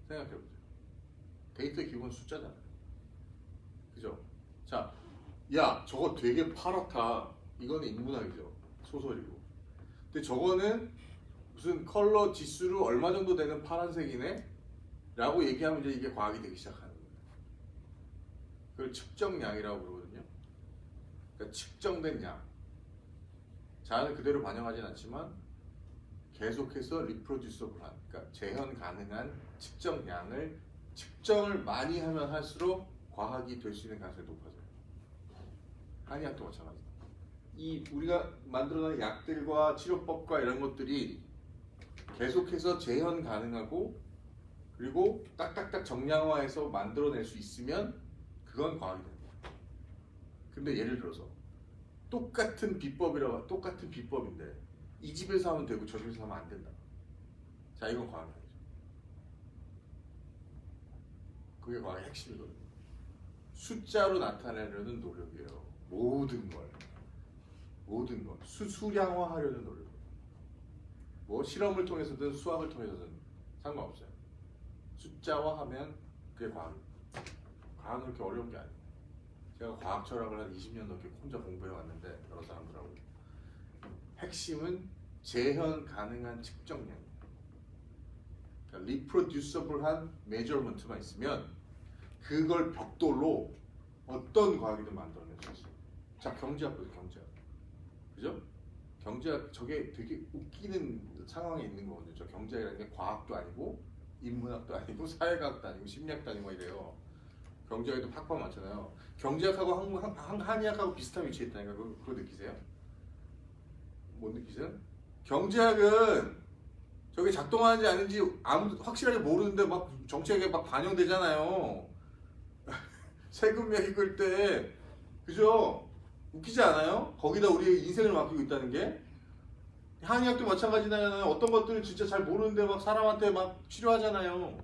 생각해보세요. 데이터의 기본은 숫자잖아요. 그죠? 자, 야, 저거 되게 파랗다. 이거는 인문학이죠. 소설이고. 근데 저거는 무슨 컬러 지수로 얼마 정도 되는 파란색이네? 라고 얘기하면 이제 이게 과학이 되기 시작하는 거예요. 그걸 측정량이라고 부르거든요. 그러니까 측정된 양. 자연을 그대로 반영하진 않지만 계속해서 리프로듀서블한, 그러니까 재현 가능한 측정량을 측정을 많이 하면 할수록 과학이 될 수 있는 가능성이 높아져요. 한의학도 마찬가지입니다. 이 우리가 만들어낸 약들과 치료법과 이런 것들이 계속해서 재현 가능하고 그리고 딱딱딱 정량화해서 만들어낼 수 있으면 그건 과학이 됩니다. 근데 예를 들어서 똑같은 비법인데 이 집에서 하면 되고 저 집에서 하면 안 된다. 자, 이건 과학이 아니죠. 그게 과학의 핵심이거든요. 숫자로 나타내려는 노력이에요. 모든 걸 수량화하려는 노력. 뭐 실험을 통해서든 수학을 통해서든 상관없어요. 숫자화하면 그게 과학입니다. 과학은 그렇게 어려운 게 아니에요. 제가 과학 철학을 한 20년 넘게 혼자 공부해 왔는데 여러 사람들하고 핵심은 재현 가능한 측정량이에요. 그러니까 리프로듀서블한 메저먼트만 있으면 그걸 벽돌로 어떤 과학이든 만들어낼 수 있어요. 자, 경제학 보세요. 경제학. 그죠? 경제학, 저게 되게 웃기는 상황에 있는 거거든요. 저 경제학이라는 게 과학도 아니고 인문학도 아니고 사회과학도 아니고 심리학도 아니고 이래요. 경제학에도 팍팍 많잖아요. 경제학하고 한의학하고 비슷한 위치에 있다니까. 그거 느끼세요? 못 느끼세요? 경제학은 저게 작동하는지 아닌지 아무도 확실하게 모르는데 막 정책에 막 반영되잖아요. 세금 매길 때, 그죠? 웃기지 않아요? 거기다 우리의 인생을 맡기고 있다는 게. 한의학도 마찬가지잖아요. 어떤 것들은 진짜 잘 모르는데 막 사람한테 막 치료하잖아요.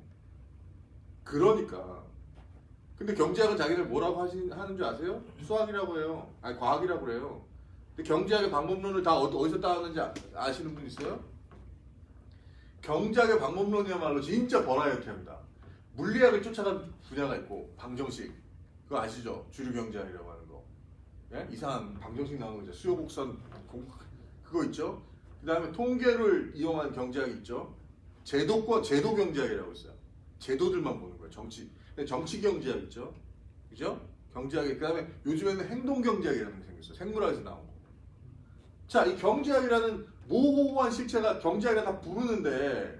그러니까. 근데 경제학은 자기들 뭐라고 하는 줄 아세요? 수학이라고 해요. 아니, 과학이라고 해요. 근데 경제학의 방법론을 다 어디서 따왔는지 아시는 분 있어요? 경제학의 방법론이야말로 진짜 버라이어티합니다. 물리학을 쫓아간 분야가 있고, 방정식. 그거 아시죠? 주류 경제학이라고 하는 거. 예? 이상한 방정식 나오는 거죠. 수요 곡선 그거 있죠? 그 다음에 통계를 이용한 경제학이 있죠. 제도 경제학이라고 있어요. 제도들만 보는 거예요. 정치 경제학 있죠. 그죠? 경제학이 그다음에 요즘에는 행동 경제학이라는 게 생겼어요. 생물학에서 나온 거. 자, 이 경제학이라는 모호한 실체가 경제학이라 다 부르는데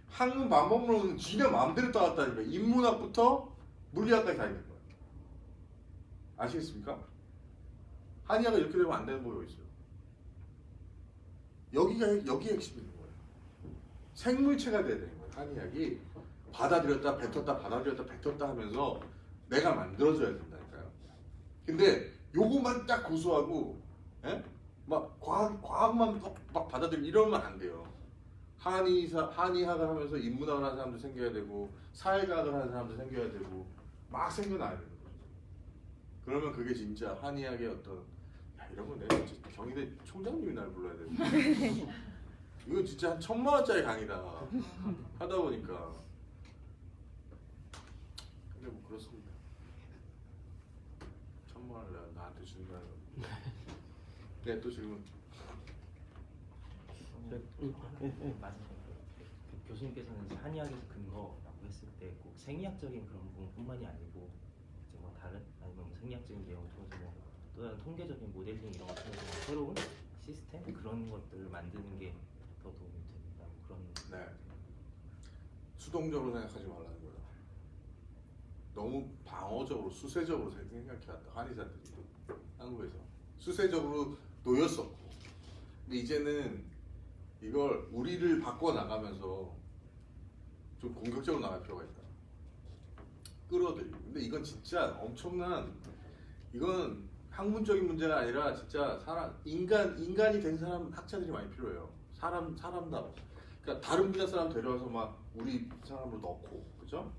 학문 방법론은 지네 마음대로 따왔다니까. 인문학부터 물리학까지 다 있는 거예요. 아시겠습니까? 한의학은 이렇게 되면 안 되는 법이 어디 있어요. 여기에 핵심이 있는 거예요. 생물체가 돼야 되는 거예요. 한의학이 받아들였다 뱉었다 받아들였다 뱉었다 하면서 내가 만들어져야 된다니까요. 근데 요것만 딱 고수하고 예? 막 과학만 막 받아들이고 이러면 안 돼요. 한의학을 하면서 인문학을 하는 사람도 생겨야 되고 사회과학을 하는 사람도 생겨야 되고 막 생겨나야 되는 거죠. 그러면 그게 진짜 한의학의 어떤 야, 이런 건 내가 진짜 경희대 총장님이 날 불러야 되는데 이거 진짜 한 1,000만 원짜리 강의다 하다 보니까 근데 뭐 그렇습니다. 1,000만 원을 나한테 주는 거 아니고. 네, 또 질문. 맞아요. 그 교수님께서는 이제 한의학에서 근거라고 했을 때 꼭 생리학적인 그런 부분뿐만이 아니고 이제 뭐 다른 아니면 뭐 생리학적인 내용을 통해서 또 다른 통계적인 모델링 이런 걸 통해서 새로운 시스템 그런 것들을 만드는 게 더 도움이 된다 그런. 네. 수동적으로 생각하지 말라는 거예요. 너무 방어적으로 수세적으로 생각해왔다 한의사들이 한국에서 수세적으로 놓였었고 근데 이제는 이걸 우리를 바꿔 나가면서 좀 공격적으로 나갈 필요가 있다. 끌어들이고 근데 이건 진짜 엄청난 이건 학문적인 문제가 아니라 진짜 사람 인간이 된 사람 학자들이 많이 필요해요. 사람다. 그러니까 다른 분야 사람 데려와서 막 우리 사람으로 넣고 그죠?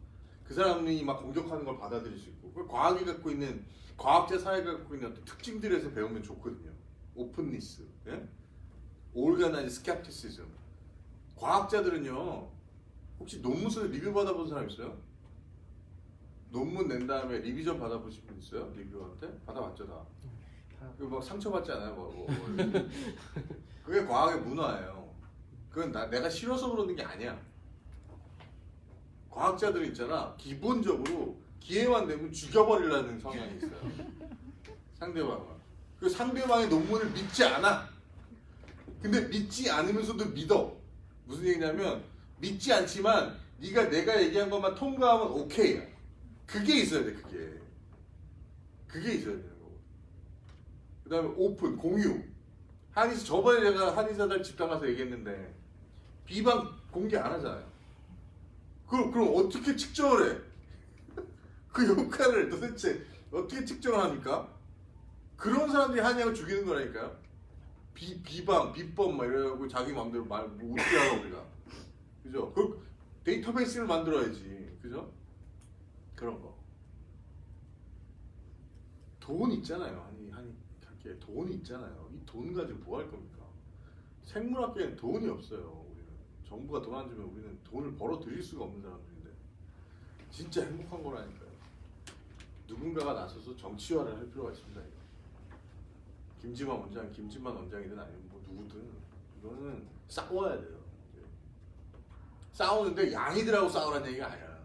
그 사람이 막 공격하는 걸 받아들일 수 있고 그 과학이 갖고 있는 과학자 사회가 갖고 있는 어떤 특징들에서 배우면 좋거든요. 오픈니스, 예? 올가나이즈 스캡티시즘. 과학자들은요 혹시 논문 써서 리뷰 받아본 사람 있어요? 논문 낸 다음에 리비전 받아보신 분 있어요? 리뷰한테? 받아봤죠 다. 그거 막 상처받지 않아요? 뭐. 그게 과학의 문화예요. 그건 내가 싫어서 그러는 게 아니야. 과학자들은 있잖아 기본적으로 기회만 되면 죽여버리려는 성향이 있어요. 상대방을. 그 상대방의 논문을 믿지 않아. 근데 믿지 않으면서도 믿어. 무슨 얘기냐면 믿지 않지만 네가 내가 얘기한 것만 통과하면 오케이야. 그게 있어야 돼. 그게 있어야 되는 거고. 그 다음에 오픈, 공유. 저번에 제가 한의사들 집단 가서 얘기했는데 비방 공개 안 하잖아요. 그럼 어떻게 측정을 해? 그 효과를 도대체 어떻게 측정을 합니까? 그런 사람들이 한의학을 죽이는 거라니까요. 비방, 비법 막 이러고 자기 마음대로 뭐 어떻게 하라 우리가. 그죠? 그 데이터베이스를 만들어야지. 그죠? 그런 거. 돈 있잖아요. 한의학계에 돈 있잖아요. 이 돈 가지고 뭐 할 겁니까? 생물학계에는 돈이 없어요. 우리는 정부가 돈 안 주면 우리는 돈을 벌어 들일 수가 없는 사람들인데 진짜 행복한 거라니까요. 누군가가 나서서 정치화를 할 필요가 있습니다. 김지만 원장이든 아니면 뭐 누구든 이거는 싸워야 돼요. 싸우는데 양이들하고 싸우라는 얘기가 아니야.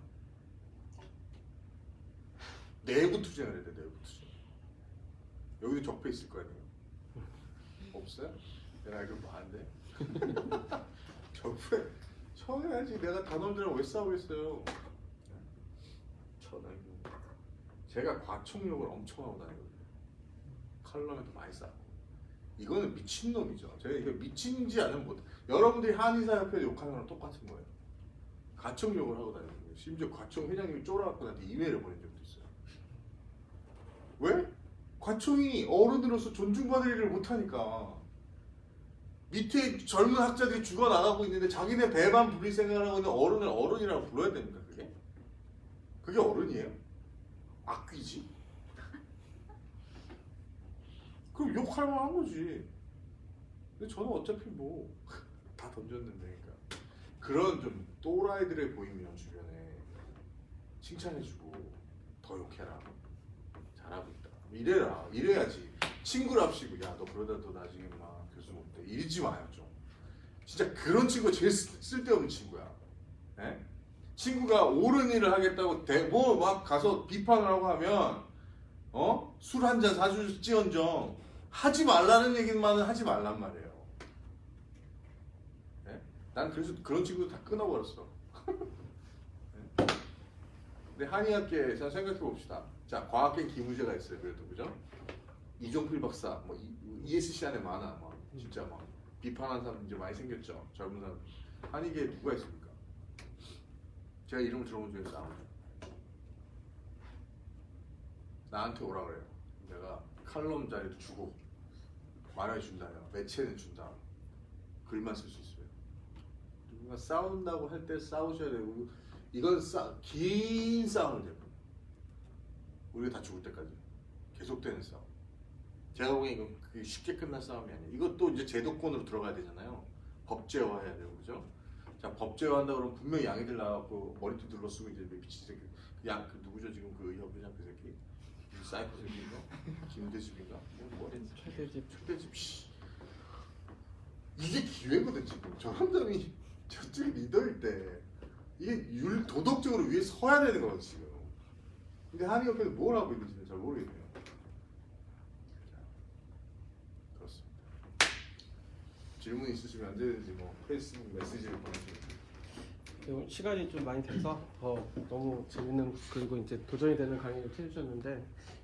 내부 투쟁을 해야 돼. 내부 투쟁. 여기도 적폐 있을 거 아니에요? 없어요? 내가 알기로 많은데. 적폐 쳐야지. 내가 단원들이랑 왜 싸우겠어요? 쳐다니고. 제가 과총욕을 엄청 하고 다니거든요. 칼럼에도 많이 싸고. 이거는 미친놈이죠. 제가 이게 미친지 않으면 못. 여러분들이 한의사협회 욕하는 거랑 똑같은 거예요. 과총욕을 하고 다니는 거예요. 심지어 과총 회장님이 쫄아갖고 나한테 이메일을 보낸 적도 있어요. 왜? 과총이 어른으로서 존중받을 일을 못하니까. 밑에 젊은 학자들이 죽어나가고 있는데 자기네 배만 부릴 생각을 하고 있는 어른을 어른이라고 불러야 됩니까? 그게? 그게 어른이에요? 악귀지? 그럼 욕할 만한 거지. 근데 저는 어차피 뭐 다 던졌는데 그러니까 그런 좀 또라이들을 보이면 주변에 칭찬해주고 더 욕해라. 잘하고 있다. 이래야지. 친구랍시고 야 너 그러다 너 나중에 막 교수 못돼. 이러지 마요 좀. 진짜 그런 친구가 제일 쓸데없는 친구야. 예? 친구가 옳은 일을 하겠다고 뭐 막 가서 비판을 하고 하면 술 한 잔 사줄지언정 하지 말라는 얘기만은 하지 말란 말이에요. 네? 난 그래서 그런 친구도 다 끊어버렸어. 네? 근데 한의학계에서 생각해 봅시다. 자, 과학계 기무제가 있어요. 그래도 그죠? 이종필 박사, 뭐 ESC 안에 많아, 뭐 진짜 막 비판하는 사람 이제 많이 생겼죠. 젊은 사람. 한의계에 누가 있습니까? 제가 이름을 들어본 적이 있어요. 나한테 오라 그래요. 내가 칼럼 자리도 주고 만화에 준다요. 매체는 준다. 글만 쓸 수 있어요. 누군가 싸운다고 할 때 싸우셔야 되고 이건 긴 싸움을 돼요. 우리가 다 죽을 때까지 계속되는 싸움. 제가 보기엔 이건 그게 쉽게 끝날 싸움이 아니에요. 이것도 이제 제도권으로 들어가야 되잖아요. 법제화해야 되고 그죠? 자, 법제화한다 그러면 분명히 양이들 나와갖고 머리도 들러쓰고 이제 미친 새끼 그 누구죠 지금 그 의협회장 그 새끼 사이코 새끼인가? 김대집인가? 최대집 씨. 이게 기회거든 지금. 저 사람이 저쪽이 리더일 때 이게 도덕적으로 위에 서야 되는 거거든 지금. 근데 한의협회는 뭘 하고 있는지는 잘 모르겠네요. 그렇습니다. 질문 있으시면 언제든지 뭐 페이스북 메시지를 보내주세요. 그리고 시간이 좀 많이 돼서 너무 재밌는 그리고 이제 도전이 되는 강의를 해주셨는데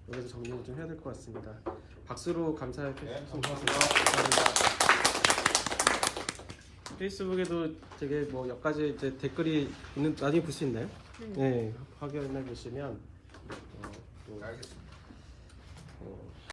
여기서 정리를 좀 해야 될 것 같습니다. 박수로 감사해 주셨으면 좋겠습니다. 페이스북에도 되게 뭐 몇 가지 이제 댓글이 있는 나중에 볼 수 있나요? 네, 확인해 보시면 또 알겠습니다.